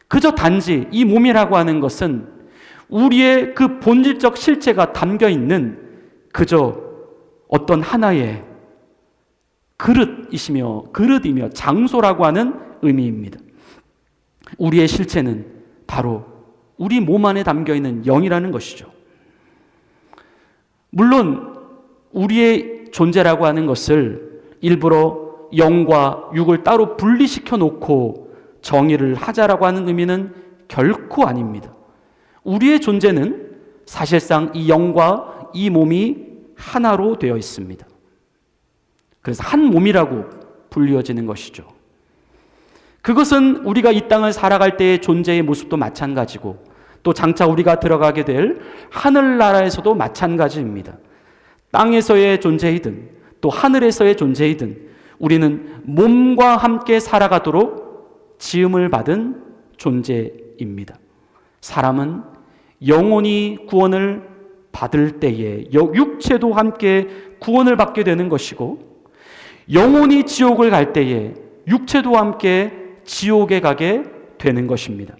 그저 단지 이 몸이라고 하는 것은 우리의 그 본질적 실체가 담겨 있는 그저 어떤 하나의 그릇이며 장소라고 하는 의미입니다. 우리의 실체는 바로 우리 몸 안에 담겨 있는 영이라는 것이죠. 물론 우리의 존재라고 하는 것을 일부러 영과 육을 따로 분리시켜 놓고 정의를 하자라고 하는 의미는 결코 아닙니다. 우리의 존재는 사실상 이 영과 이 몸이 하나로 되어 있습니다. 그래서 한 몸이라고 불리어지는 것이죠. 그것은 우리가 이 땅을 살아갈 때의 존재의 모습도 마찬가지고 또 장차 우리가 들어가게 될 하늘나라에서도 마찬가지입니다. 땅에서의 존재이든 또 하늘에서의 존재이든 우리는 몸과 함께 살아가도록 지음을 받은 존재입니다. 사람은 영혼이 구원을 받을 때에 육체도 함께 구원을 받게 되는 것이고 영혼이 지옥을 갈 때에 육체도 함께 지옥에 가게 되는 것입니다.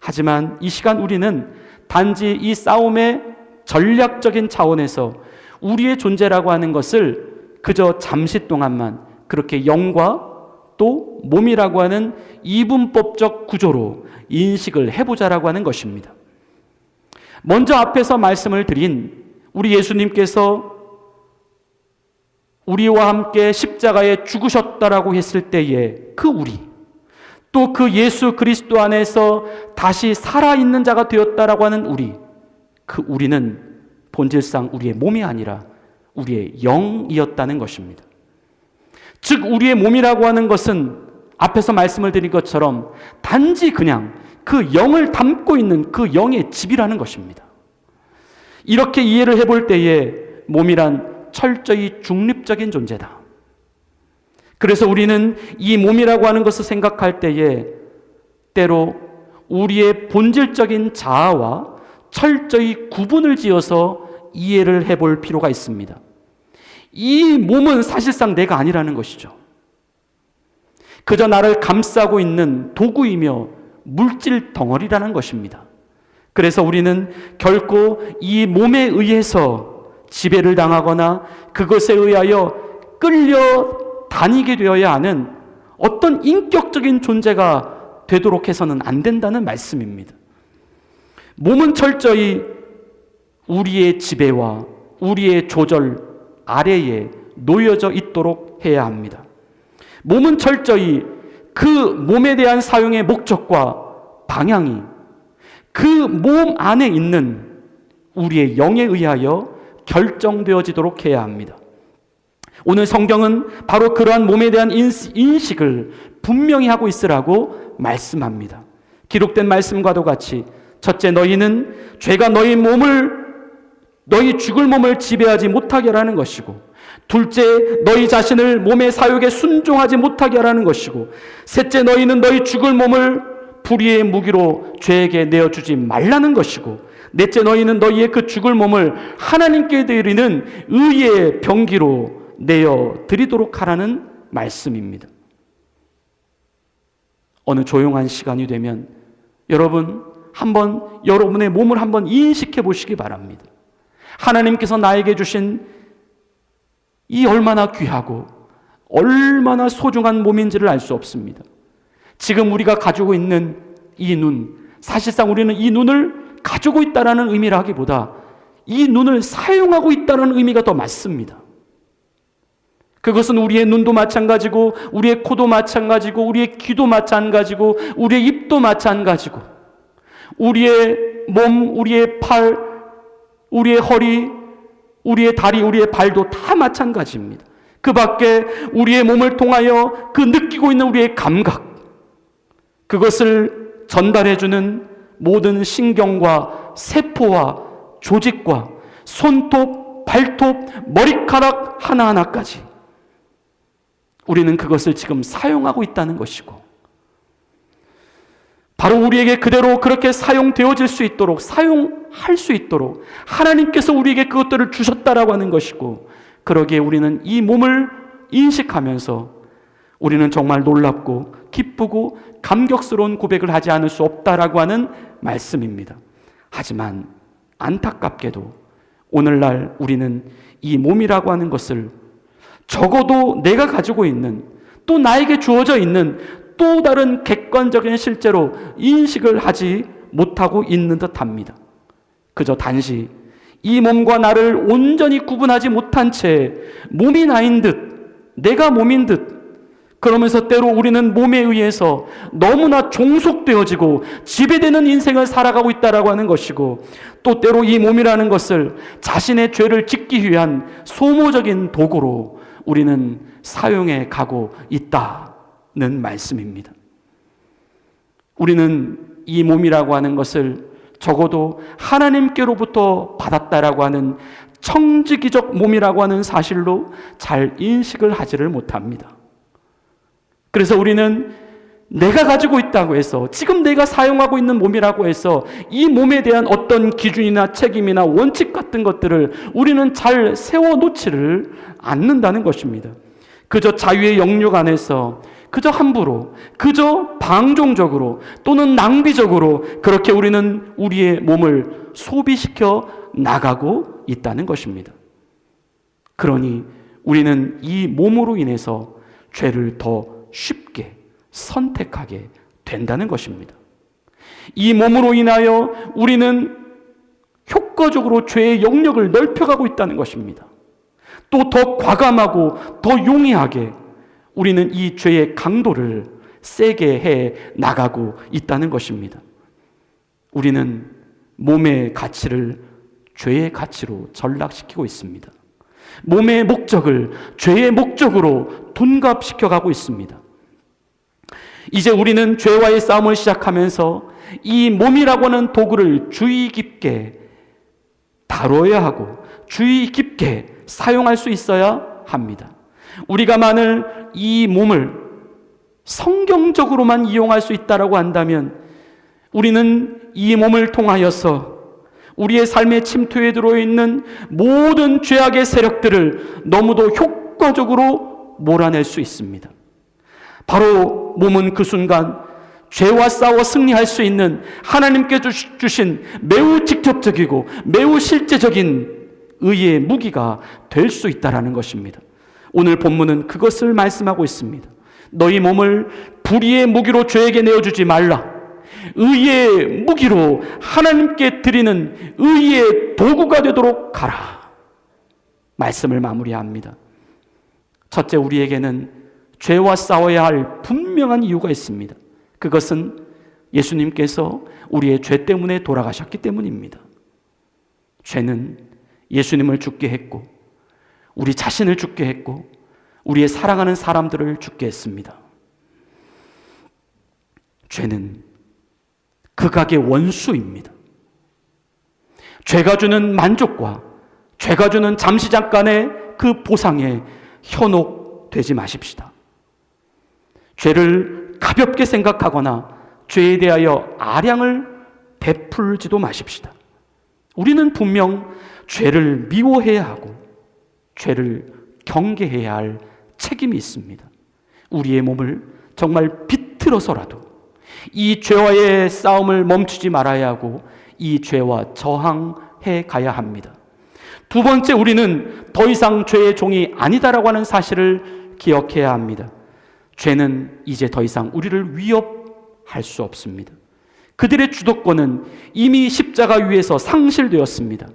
하지만 이 시간 우리는 단지 이 싸움의 전략적인 차원에서 우리의 존재라고 하는 것을 그저 잠시 동안만 그렇게 영과 또 몸이라고 하는 이분법적 구조로 인식을 해보자라고 하는 것입니다. 먼저 앞에서 말씀을 드린 우리 예수님께서 우리와 함께 십자가에 죽으셨다라고 했을 때에 그 우리, 또 그 예수 그리스도 안에서 다시 살아있는 자가 되었다라고 하는 우리, 그 우리는 본질상 우리의 몸이 아니라 우리의 영이었다는 것입니다. 즉 우리의 몸이라고 하는 것은 앞에서 말씀을 드린 것처럼 단지 그냥 그 영을 담고 있는 그 영의 집이라는 것입니다. 이렇게 이해를 해볼 때에 몸이란 철저히 중립적인 존재다. 그래서 우리는 이 몸이라고 하는 것을 생각할 때에 때로 우리의 본질적인 자아와 철저히 구분을 지어서 이해를 해볼 필요가 있습니다. 이 몸은 사실상 내가 아니라는 것이죠. 그저 나를 감싸고 있는 도구이며 물질 덩어리라는 것입니다. 그래서 우리는 결코 이 몸에 의해서 지배를 당하거나 그것에 의하여 끌려 다니게 되어야 하는 어떤 인격적인 존재가 되도록 해서는 안 된다는 말씀입니다. 몸은 철저히 우리의 지배와 우리의 조절 아래에 놓여져 있도록 해야 합니다. 몸은 철저히 그 몸에 대한 사용의 목적과 방향이 그 몸 안에 있는 우리의 영에 의하여 결정되어지도록 해야 합니다. 오늘 성경은 바로 그러한 몸에 대한 인식을 분명히 하고 있으라고 말씀합니다. 기록된 말씀과도 같이 첫째, 너희는 죄가 너희 죽을 몸을 지배하지 못하게 하라는 것이고, 둘째, 너희 자신을 몸의 사욕에 순종하지 못하게 하라는 것이고, 셋째, 너희는 너희 죽을 몸을 불의의 무기로 죄에게 내어주지 말라는 것이고, 넷째, 너희는 너희의 그 죽을 몸을 하나님께 드리는 의의 병기로 내어드리도록 하라는 말씀입니다. 어느 조용한 시간이 되면 여러분 한번 여러분의 몸을 한번 인식해 보시기 바랍니다. 하나님께서 나에게 주신 이 얼마나 귀하고 얼마나 소중한 몸인지를 알 수 없습니다. 지금 우리가 가지고 있는 이 눈, 사실상 우리는 이 눈을 가지고 있다는 의미라기보다 이 눈을 사용하고 있다는 의미가 더 맞습니다. 그것은 우리의 눈도 마찬가지고 우리의 코도 마찬가지고 우리의 귀도 마찬가지고 우리의 입도 마찬가지고 우리의 몸, 우리의 팔, 우리의 허리, 우리의 다리, 우리의 발도 다 마찬가지입니다. 그 밖에 우리의 몸을 통하여 그 느끼고 있는 우리의 감각, 그것을 전달해주는 모든 신경과 세포와 조직과 손톱, 발톱, 머리카락 하나하나까지 우리는 그것을 지금 사용하고 있다는 것이고, 바로 우리에게 그대로 그렇게 사용되어질 수 있도록, 사용할 수 있도록 하나님께서 우리에게 그것들을 주셨다라고 하는 것이고, 그러기에 우리는 이 몸을 인식하면서 우리는 정말 놀랍고 기쁘고 감격스러운 고백을 하지 않을 수 없다라고 하는 말씀입니다. 하지만 안타깝게도 오늘날 우리는 이 몸이라고 하는 것을 적어도 내가 가지고 있는, 또 나에게 주어져 있는 또 다른 객관적인 실제로 인식을 하지 못하고 있는 듯합니다. 그저 단지 이 몸과 나를 온전히 구분하지 못한 채 몸이 나인 듯, 내가 몸인 듯, 그러면서 때로 우리는 몸에 의해서 너무나 종속되어지고 지배되는 인생을 살아가고 있다라고 하는 것이고, 또 때로 이 몸이라는 것을 자신의 죄를 짓기 위한 소모적인 도구로 우리는 사용해 가고 있다는 말씀입니다. 우리는 이 몸이라고 하는 것을 적어도 하나님께로부터 받았다라고 하는 청지기적 몸이라고 하는 사실로 잘 인식을 하지를 못합니다. 그래서 우리는 내가 가지고 있다고 해서, 지금 내가 사용하고 있는 몸이라고 해서 이 몸에 대한 어떤 기준이나 책임이나 원칙 같은 것들을 우리는 잘 세워놓지를 않는다는 것입니다. 그저 자유의 영역 안에서 그저 함부로, 그저 방종적으로 또는 낭비적으로 그렇게 우리는 우리의 몸을 소비시켜 나가고 있다는 것입니다. 그러니 우리는 이 몸으로 인해서 죄를 더 쉽게 선택하게 된다는 것입니다. 이 몸으로 인하여 우리는 효과적으로 죄의 영역을 넓혀가고 있다는 것입니다. 또 더 과감하고 더 용이하게 우리는 이 죄의 강도를 세게 해 나가고 있다는 것입니다. 우리는 몸의 가치를 죄의 가치로 전락시키고 있습니다. 몸의 목적을 죄의 목적으로 둔갑시켜 가고 있습니다. 이제 우리는 죄와의 싸움을 시작하면서 이 몸이라고 하는 도구를 주의 깊게 다뤄야 하고 주의 깊게 사용할 수 있어야 합니다. 우리가 만일 이 몸을 성경적으로만 이용할 수 있다라고 한다면 우리는 이 몸을 통하여서 우리의 삶의 침투에 들어있는 모든 죄악의 세력들을 너무도 효과적으로 몰아낼 수 있습니다. 바로 몸은 그 순간 죄와 싸워 승리할 수 있는 하나님께 주신 매우 직접적이고 매우 실제적인 의의 무기가 될 수 있다는 것입니다. 오늘 본문은 그것을 말씀하고 있습니다. 너희 몸을 불의의 무기로 죄에게 내어주지 말라. 의의 무기로 하나님께 드리는 의의 도구가 되도록 가라. 말씀을 마무리합니다. 첫째, 우리에게는 죄와 싸워야 할 분명한 이유가 있습니다. 그것은 예수님께서 우리의 죄 때문에 돌아가셨기 때문입니다. 죄는 예수님을 죽게 했고, 우리 자신을 죽게 했고, 우리의 사랑하는 사람들을 죽게 했습니다. 죄는 극악의 원수입니다. 죄가 주는 만족과 죄가 주는 잠시 잠깐의 그 보상에 현혹되지 마십시다. 죄를 가볍게 생각하거나 죄에 대하여 아량을 베풀지도 마십시다. 우리는 분명 죄를 미워해야 하고 죄를 경계해야 할 책임이 있습니다. 우리의 몸을 정말 비틀어서라도 이 죄와의 싸움을 멈추지 말아야 하고 이 죄와 저항해 가야 합니다. 두 번째, 우리는 더 이상 죄의 종이 아니다라고 하는 사실을 기억해야 합니다. 죄는 이제 더 이상 우리를 위협할 수 없습니다. 그들의 주도권은 이미 십자가 위에서 상실되었습니다.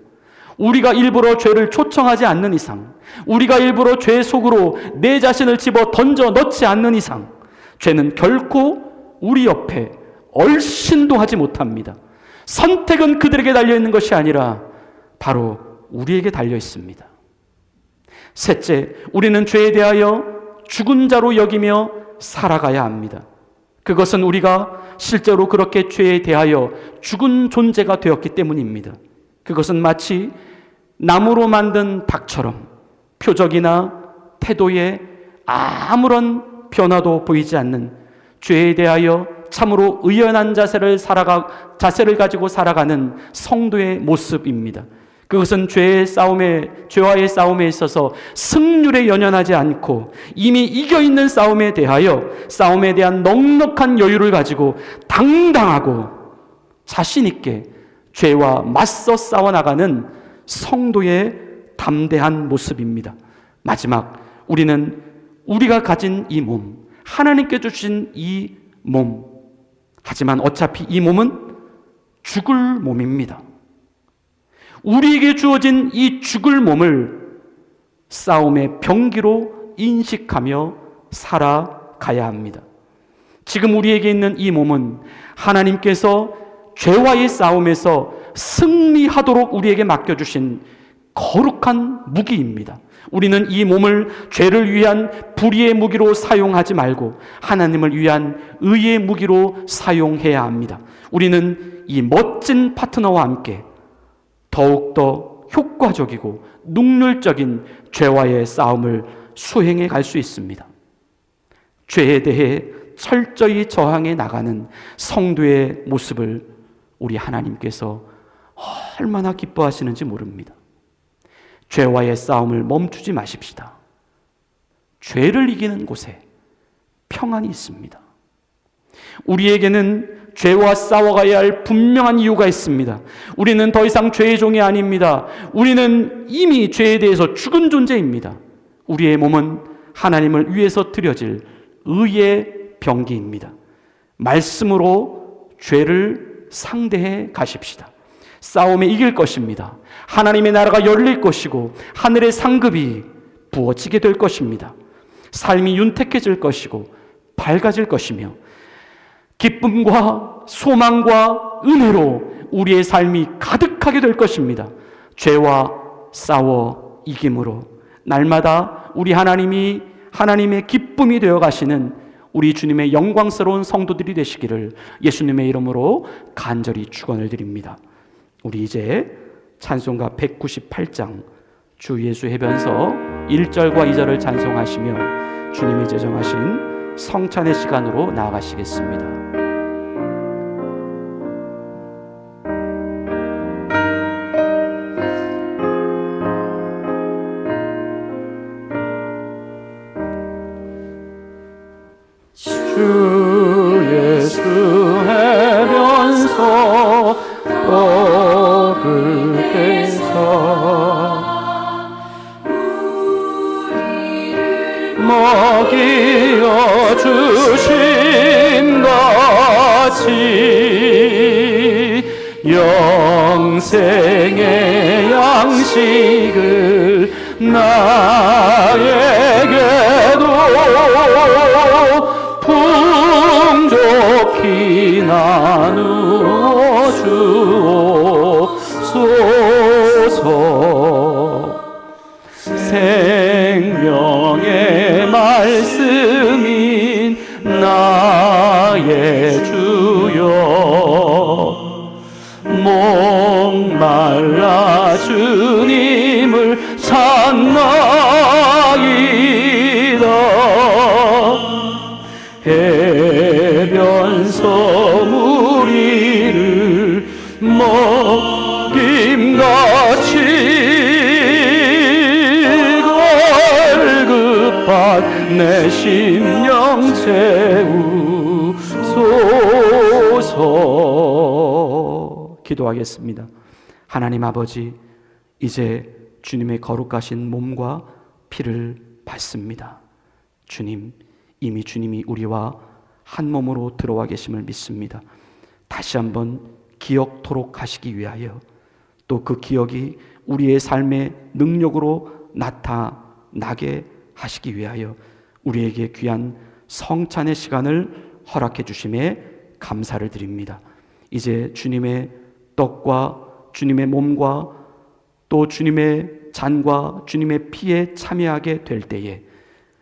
우리가 일부러 죄를 초청하지 않는 이상, 우리가 일부러 죄 속으로 내 자신을 집어 던져 넣지 않는 이상, 죄는 결코 우리 옆에 얼씬도 하지 못합니다. 선택은 그들에게 달려있는 것이 아니라 바로 우리에게 달려 있습니다. 셋째, 우리는 죄에 대하여 죽은 자로 여기며 살아가야 합니다. 그것은 우리가 실제로 그렇게 죄에 대하여 죽은 존재가 되었기 때문입니다. 그것은 마치 나무로 만든 닭처럼 표적이나 태도에 아무런 변화도 보이지 않는 죄에 대하여 참으로 의연한 자세를 가지고 살아가는 성도의 모습입니다. 그것은 죄와의 싸움에 있어서 승률에 연연하지 않고 이미 이겨있는 싸움에 대한 넉넉한 여유를 가지고 당당하고 자신있게 죄와 맞서 싸워나가는 성도의 담대한 모습입니다. 마지막, 우리는 우리가 가진 이 몸, 하나님께 주신 이 몸, 하지만 어차피 이 몸은 죽을 몸입니다. 우리에게 주어진 이 죽을 몸을 싸움의 병기로 인식하며 살아가야 합니다. 지금 우리에게 있는 이 몸은 하나님께서 죄와의 싸움에서 승리하도록 우리에게 맡겨주신 거룩한 무기입니다. 우리는 이 몸을 죄를 위한 불의의 무기로 사용하지 말고 하나님을 위한 의의 무기로 사용해야 합니다. 우리는 이 멋진 파트너와 함께 더욱더 효과적이고 능률적인 죄와의 싸움을 수행해 갈 수 있습니다. 죄에 대해 철저히 저항해 나가는 성도의 모습을 우리 하나님께서 얼마나 기뻐하시는지 모릅니다. 죄와의 싸움을 멈추지 마십시다. 죄를 이기는 곳에 평안이 있습니다. 우리에게는 죄와 싸워가야 할 분명한 이유가 있습니다. 우리는 더 이상 죄의 종이 아닙니다. 우리는 이미 죄에 대해서 죽은 존재입니다. 우리의 몸은 하나님을 위해서 드려질 의의 병기입니다. 말씀으로 죄를 상대해 가십시다. 싸움에 이길 것입니다. 하나님의 나라가 열릴 것이고 하늘의 상급이 부어지게 될 것입니다. 삶이 윤택해질 것이고 밝아질 것이며 기쁨과 소망과 은혜로 우리의 삶이 가득하게 될 것입니다. 죄와 싸워 이김으로 날마다 우리 하나님의 기쁨이 되어 가시는 우리 주님의 영광스러운 성도들이 되시기를 예수님의 이름으로 간절히 축원을 드립니다. 우리 이제 찬송가 198장 주 예수 해변서 1절과 2절을 찬송하시며 주님이 제정하신 성찬의 시간으로 나아가시겠습니다. 주 예수 해변소 떠를 떼서 먹이어 주신 같이 영생의 양식을 나에게도 풍족히 나누어 주옵소서. 생명의 말씀인 나의 주여 목말라 주님을 찾나이다. 해변서 무리를 먹임같이 갈급한 내 심령 채우소서. 기도하겠습니다. 하나님 아버지, 이제 주님의 거룩하신 몸과 피를 받습니다. 주님, 이미 주님이 우리와 한 몸으로 들어와 계심을 믿습니다. 다시 한번 기억토록 하시기 위하여, 또 그 기억이 우리의 삶의 능력으로 나타나게 하시기 위하여 우리에게 귀한 성찬의 시간을 허락해 주심에 감사를 드립니다. 이제 주님의 떡과 주님의 몸과 또 주님의 잔과 주님의 피에 참여하게 될 때에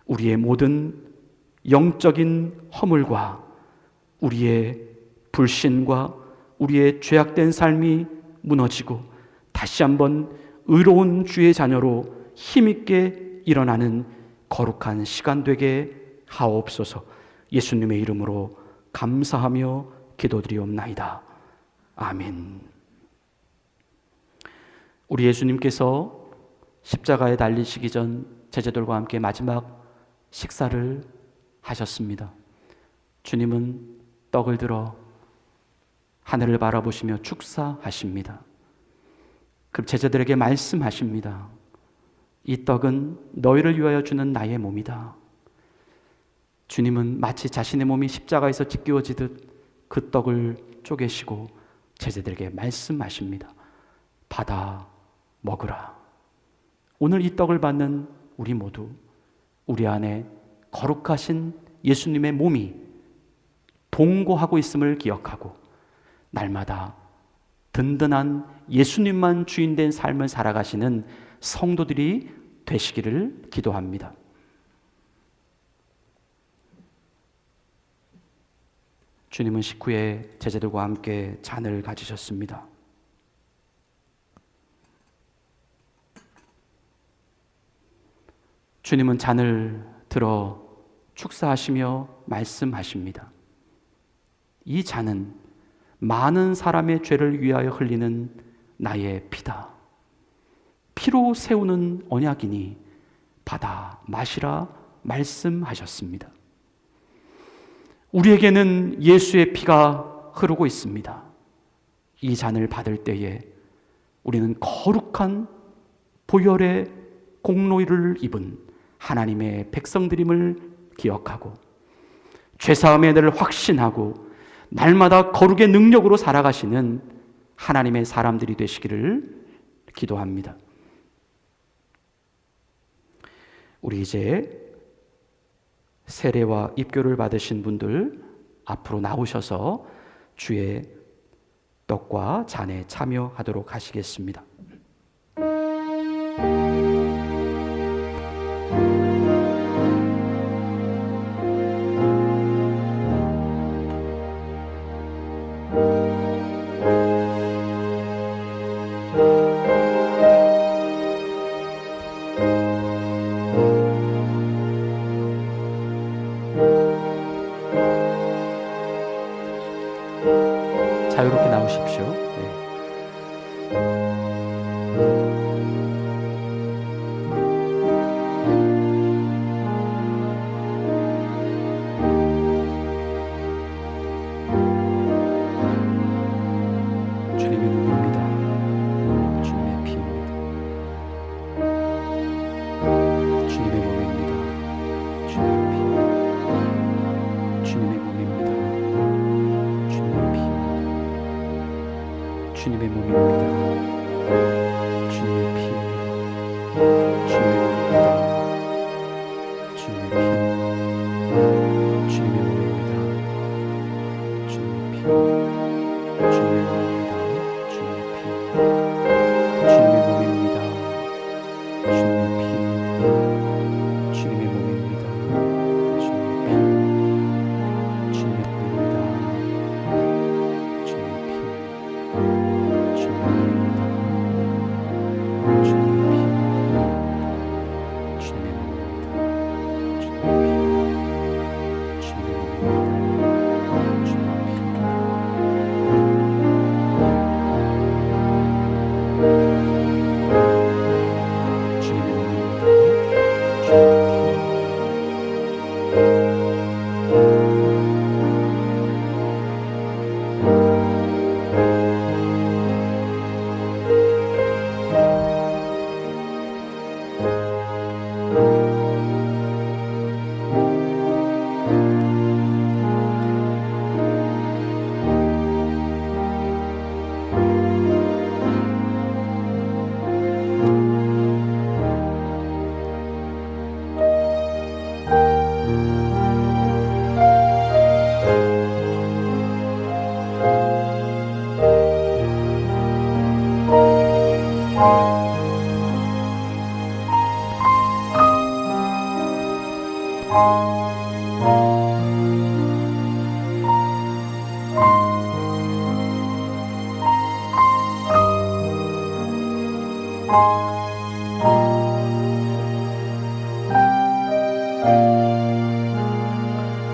우리의 모든 영적인 허물과 우리의 불신과 우리의 죄악된 삶이 무너지고 다시 한번 의로운 주의 자녀로 힘있게 일어나는 거룩한 시간 되게 하옵소서. 예수님의 이름으로 감사하며 기도드리옵나이다. 아멘. 우리 예수님께서 십자가에 달리시기 전 제자들과 함께 마지막 식사를 하셨습니다. 주님은 떡을 들어 하늘을 바라보시며 축사하십니다. 그럼 제자들에게 말씀하십니다. 이 떡은 너희를 위하여 주는 나의 몸이다. 주님은 마치 자신의 몸이 십자가에서 찢겨지듯 그 떡을 쪼개시고 제자들에게 말씀하십니다. 받아 먹으라. 오늘 이 떡을 받는 우리 모두 우리 안에 거룩하신 예수님의 몸이 동거하고 있음을 기억하고 날마다 든든한 예수님만 주인된 삶을 살아가시는 성도들이 되시기를 기도합니다. 주님은 식후에 제자들과 함께 잔을 가지셨습니다. 주님은 잔을 들어 축사하시며 말씀하십니다. 이 잔은 많은 사람의 죄를 위하여 흘리는 나의 피다. 피로 세우는 언약이니 받아 마시라 말씀하셨습니다. 우리에게는 예수의 피가 흐르고 있습니다. 이 잔을 받을 때에 우리는 거룩한 보혈의 공로를 입은 하나님의 백성들임을 기억하고 죄사함의 날을 확신하고 날마다 거룩의 능력으로 살아가시는 하나님의 사람들이 되시기를 기도합니다. 우리 이제 세례와 입교를 받으신 분들 앞으로 나오셔서 주의 떡과 잔에 참여하도록 하시겠습니다. 자유롭게 나오십시오. 네.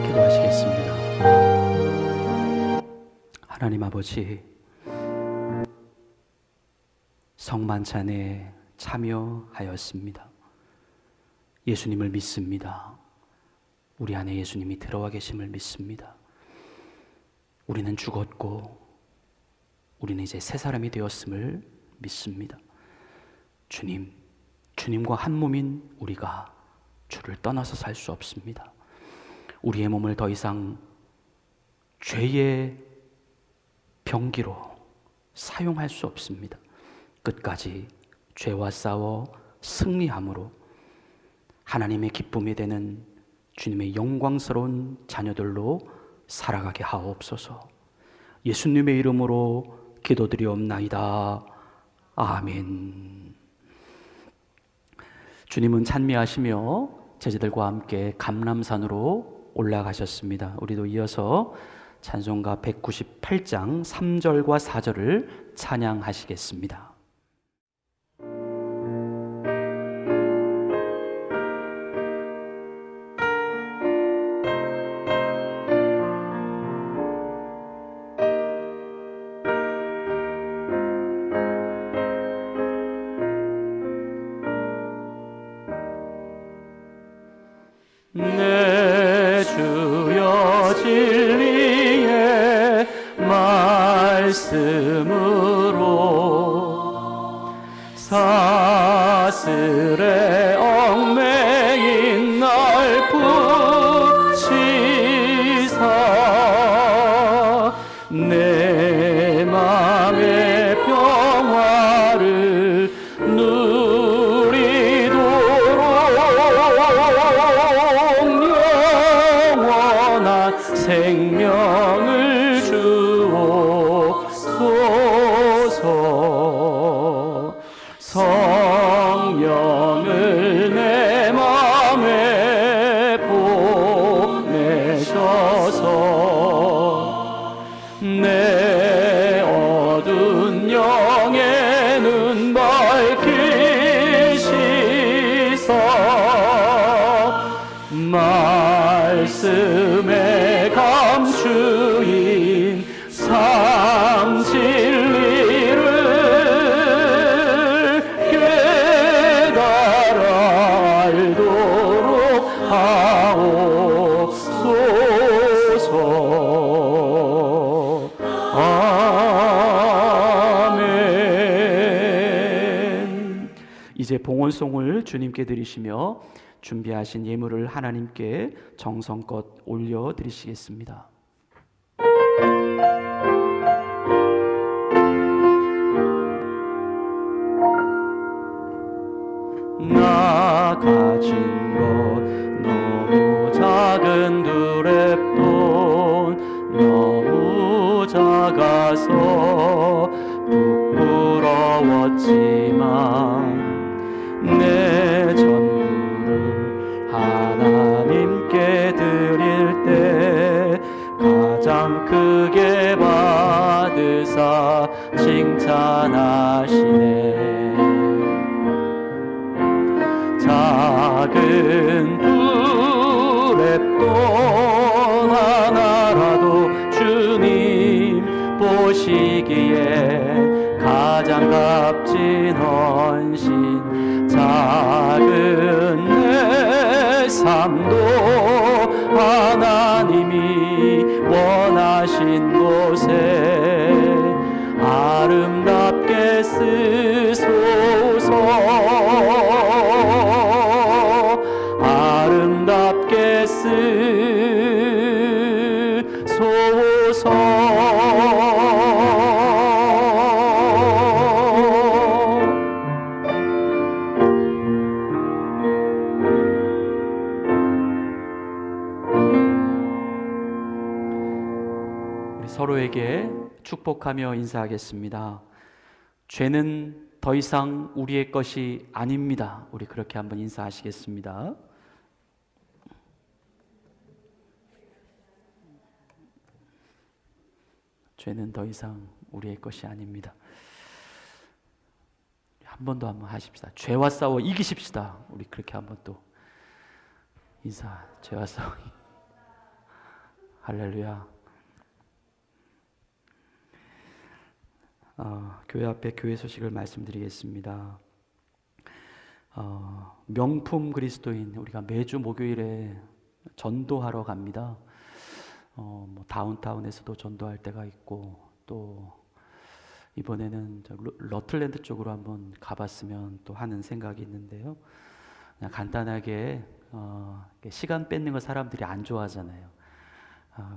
기도하시겠습니다. 하나님 아버지, 성만찬에 참여하였습니다. 예수님을 믿습니다. 우리 안에 예수님이 들어와 계심을 믿습니다. 우리는 죽었고 우리는 이제 새 사람이 되었음을 믿습니다. 주님, 주님과 한 몸인 우리가 주를 떠나서 살 수 없습니다. 우리의 몸을 더 이상 죄의 병기로 사용할 수 없습니다. 끝까지 죄와 싸워 승리함으로 하나님의 기쁨이 되는 주님의 영광스러운 자녀들로 살아가게 하옵소서. 예수님의 이름으로 기도드리옵나이다. 아멘. 주님은 찬미하시며 제자들과 함께 감람산으로 올라가셨습니다. 우리도 이어서 찬송가 198장 3절과 4절을 찬양하시겠습니다. 내 주여 진리의 말씀으로 사슬에 얽매인 날 붙이사 내 맘의 평화를 생명을 주옵소서. 성령을 내 맘에 보내셔서 내 어두운 영의 눈 밝히시사 말씀에 감추인 참 진리를 깨달아 알도록 하옵소서. 아멘. 이제 봉헌송을 주님께 드리시며 준비하신 예물을 하나님께 정성껏 올려드리시겠습니다. 나 가진 것 너무 작은 두랩돈 너무 작아서 부끄러웠지만 내 전부를 하나님께 드릴 때 가장 크게 받으사 칭찬하시네. 작은 두랩돈 하나라도 주님 보시기에 가장 값진 헌신. 작은 내 삶도 하나님이 원하신 곳에 아름답게 쓰소서. 서로에게 축복하며 인사하겠습니다. 죄는 더 이상 우리의 것이 아닙니다. 우리 그렇게 한번 인사하시겠습니다. 죄는 더 이상 우리의 것이 아닙니다. 한 번 더 한번 하십시다. 죄와 싸워 이기십시다. 우리 그렇게 한번 또 인사. 죄와 싸워. 할렐루야. 교회 앞에 교회 소식을 말씀드리겠습니다. 명품 그리스도인, 우리가 매주 목요일에 전도하러 갑니다. 뭐 다운타운에서도 전도할 때가 있고, 또 이번에는 러틀랜드 쪽으로 한번 가봤으면 또 하는 생각이 있는데요. 그냥 간단하게 시간 뺏는 걸 사람들이 안 좋아하잖아요.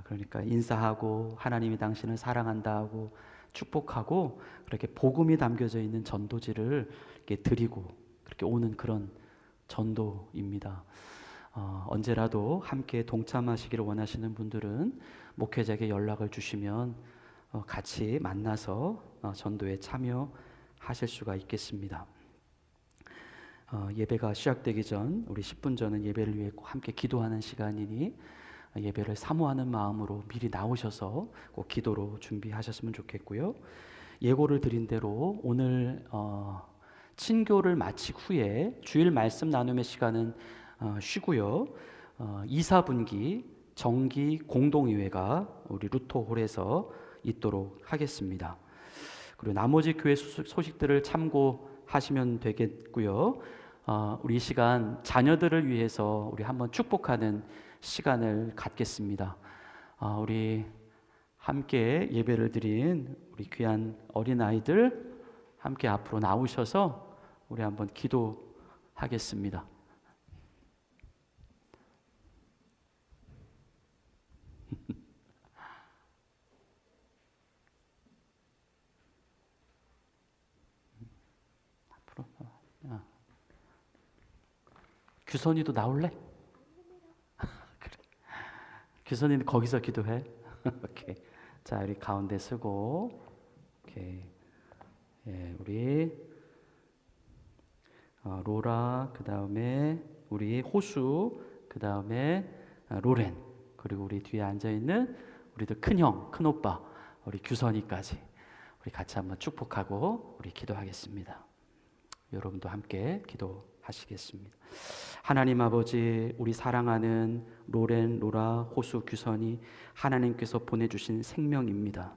그러니까 인사하고 하나님이 당신을 사랑한다 하고 축복하고, 그렇게 복음이 담겨져 있는 전도지를 이렇게 드리고 그렇게 오는 그런 전도입니다. 언제라도 함께 동참하시기를 원하시는 분들은 목회자에게 연락을 주시면 같이 만나서 전도에 참여하실 수가 있겠습니다. 예배가 시작되기 전, 우리 10분 전은 예배를 위해 꼭 함께 기도하는 시간이니 예배를 사모하는 마음으로 미리 나오셔서 꼭 기도로 준비하셨으면 좋겠고요. 예고를 드린 대로 오늘 친교를 마친 후에 주일 말씀 나눔의 시간은 쉬고요. 2, 4분기 정기 공동의회가 우리 루토홀에서 있도록 하겠습니다. 그리고 나머지 교회 소식들을 참고하시면 되겠고요. 우리 이 시간 자녀들을 위해서 우리 한번 축복하는 시간을 갖겠습니다. 우리 함께 예배를 드린 우리 귀한 어린아이들 함께 앞으로 나오셔서 우리 한번 기도하겠습니다. 앞으로. 규선이도 나올래? 그래. 규선이는 거기서 기도해. 오케이. 자, 우리 가운데 쓰고. 오케이. 예, 우리 로라, 그 다음에 우리 호수, 그 다음에 로렌, 그리고 우리 뒤에 앉아 있는 우리도 큰형, 큰오빠, 우리 규선이까지 우리 같이 한번 축복하고 우리 기도하겠습니다. 여러분도 함께 기도하시겠습니다. 하나님 아버지, 우리 사랑하는 로렌, 로라, 호수, 규선이 하나님께서 보내주신 생명입니다.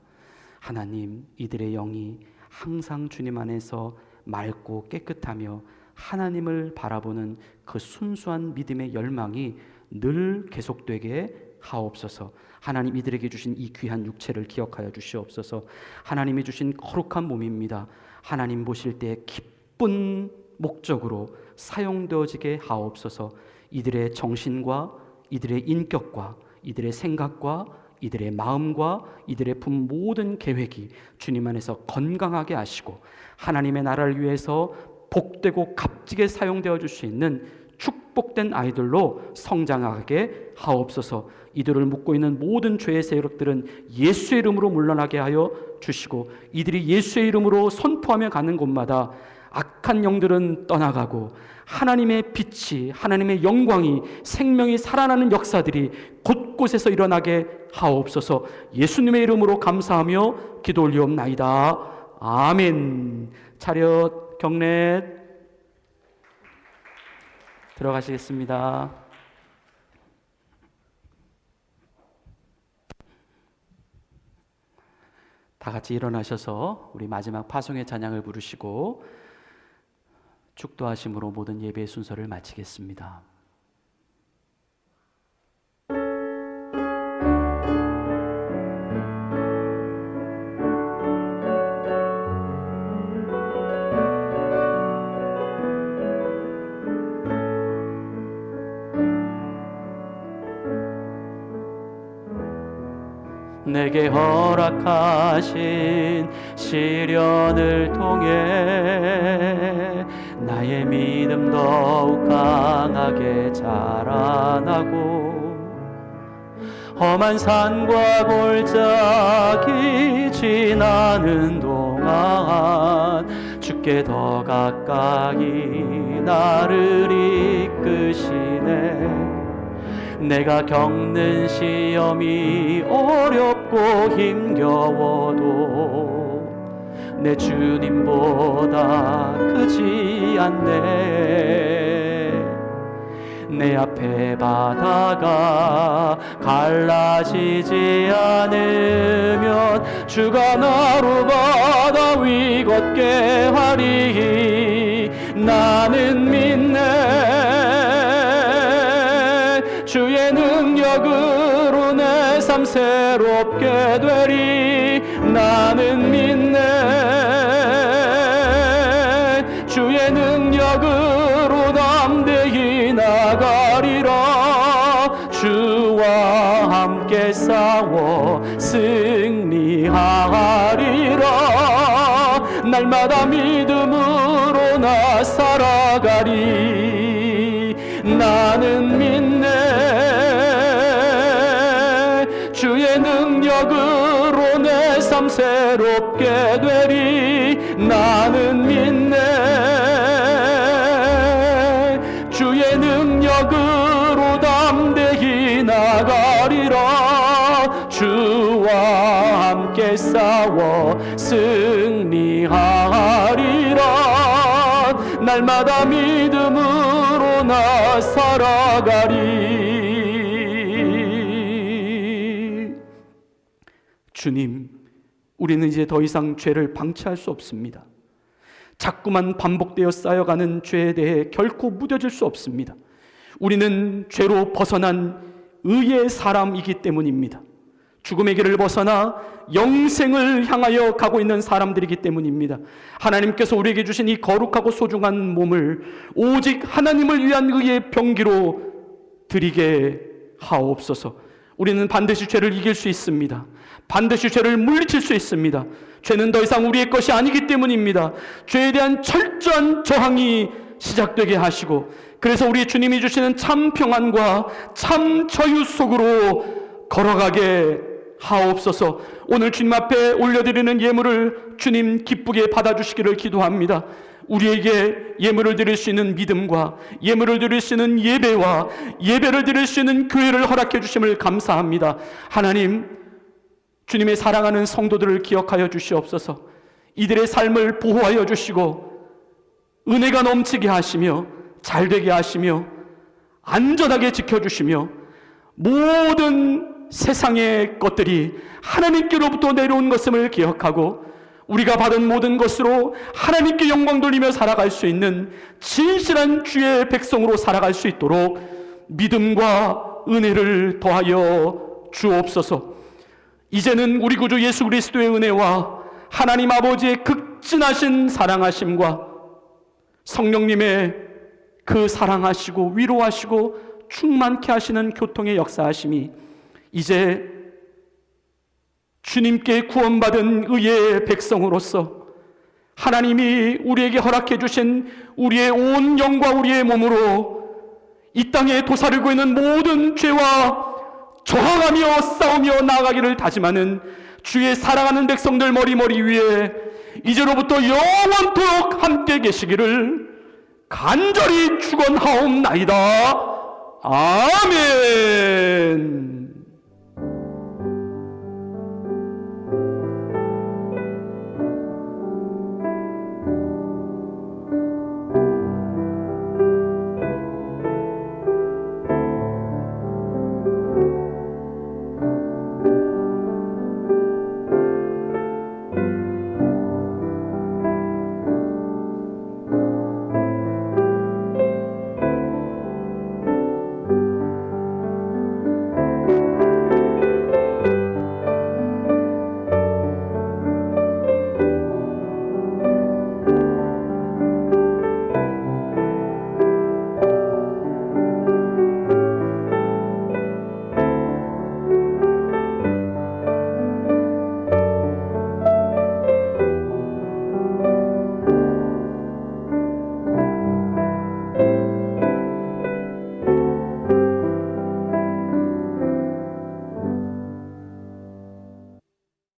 하나님, 이들의 영이 항상 주님 안에서 맑고 깨끗하며 하나님을 바라보는 그 순수한 믿음의 열망이 늘 계속되게 하옵소서. 하나님, 이들에게 주신 이 귀한 육체를 기억하여 주시옵소서. 하나님이 주신 거룩한 몸입니다. 하나님 보실 때 기쁜 목적으로 사용되어지게 하옵소서. 이들의 정신과 이들의 인격과 이들의 생각과 이들의 마음과 이들의 품 모든 계획이 주님 안에서 건강하게 하시고 하나님의 나라를 위해서 복되고 값지게 사용되어 줄 수 있는 축복된 아이들로 성장하게 하옵소서. 이들을 묶고 있는 모든 죄의 세력들은 예수의 이름으로 물러나게 하여 주시고, 이들이 예수의 이름으로 선포하며 가는 곳마다 악한 영들은 떠나가고 하나님의 빛이, 하나님의 영광이, 생명이 살아나는 역사들이 곳곳에서 일어나게 하옵소서. 예수님의 이름으로 감사하며 기도 올리옵나이다. 아멘. 차렷 경례 들어가시겠습니다. 다 같이 일어나셔서 우리 마지막 파송의 찬양을 부르시고 축도하심으로 모든 예배의 순서를 마치겠습니다. 내게 허락하신 시련을 통해 나의 믿음 더욱 강하게 자라나고 험한 산과 골짜기 지나는 동안 주께 더 가까이 나를 이끄시네. 내가 겪는 시험이 어렵고 힘겨워도 내 주님보다 크지 않네. 내 앞에 바다가 갈라지지 않으면 주가 나로 바다 위 걷게 하리. 나는 믿네. 주의 능력으로 내 삶 새롭게 되리. 나는 믿네. 주의 능력으로 담대히 나가리라. 주와 함께 싸워 승리하리라. 날마다 믿음으로 나 살아가리. 나는 믿네. 주의 능력으로 내 삶 새롭게 되리. 나는 믿네. 주의 능력으로 담대히 나가리라. 주와 함께 싸워 승리하리라. 날마다 믿음으로 나 살아가리. 주님, 우리는 이제 더 이상 죄를 방치할 수 없습니다. 자꾸만 반복되어 쌓여가는 죄에 대해 결코 무뎌질 수 없습니다. 우리는 죄로 벗어난 의의 사람이기 때문입니다. 죽음의 길을 벗어나 영생을 향하여 가고 있는 사람들이기 때문입니다. 하나님께서 우리에게 주신 이 거룩하고 소중한 몸을 오직 하나님을 위한 의의 병기로 드리게 하옵소서. 우리는 반드시 죄를 이길 수 있습니다. 반드시 죄를 물리칠 수 있습니다. 죄는 더 이상 우리의 것이 아니기 때문입니다. 죄에 대한 철저한 저항이 시작되게 하시고, 그래서 우리 주님이 주시는 참 평안과 참 자유 속으로 걸어가게 하옵소서. 오늘 주님 앞에 올려드리는 예물을 주님 기쁘게 받아주시기를 기도합니다. 우리에게 예물을 드릴 수 있는 믿음과 예물을 드릴 수 있는 예배와 예배를 드릴 수 있는 교회를 허락해 주심을 감사합니다. 하나님, 주님의 사랑하는 성도들을 기억하여 주시옵소서. 이들의 삶을 보호하여 주시고 은혜가 넘치게 하시며 잘되게 하시며 안전하게 지켜주시며 모든 세상의 것들이 하나님께로부터 내려온 것임을 기억하고 우리가 받은 모든 것으로 하나님께 영광 돌리며 살아갈 수 있는 진실한 주의 백성으로 살아갈 수 있도록 믿음과 은혜를 더하여 주옵소서. 이제는 우리 구주 예수 그리스도의 은혜와 하나님 아버지의 극진하신 사랑하심과 성령님의 그 사랑하시고 위로하시고 충만케 하시는 교통의 역사하심이 이제 주님께 구원받은 의의 백성으로서 하나님이 우리에게 허락해 주신 우리의 온 영과 우리의 몸으로 이 땅에 도사리고 있는 모든 죄와 저항하며 싸우며 나아가기를 다짐하는 주의 사랑하는 백성들 머리 위에 이제로부터 영원토록 함께 계시기를 간절히 축원하옵나이다. 아멘.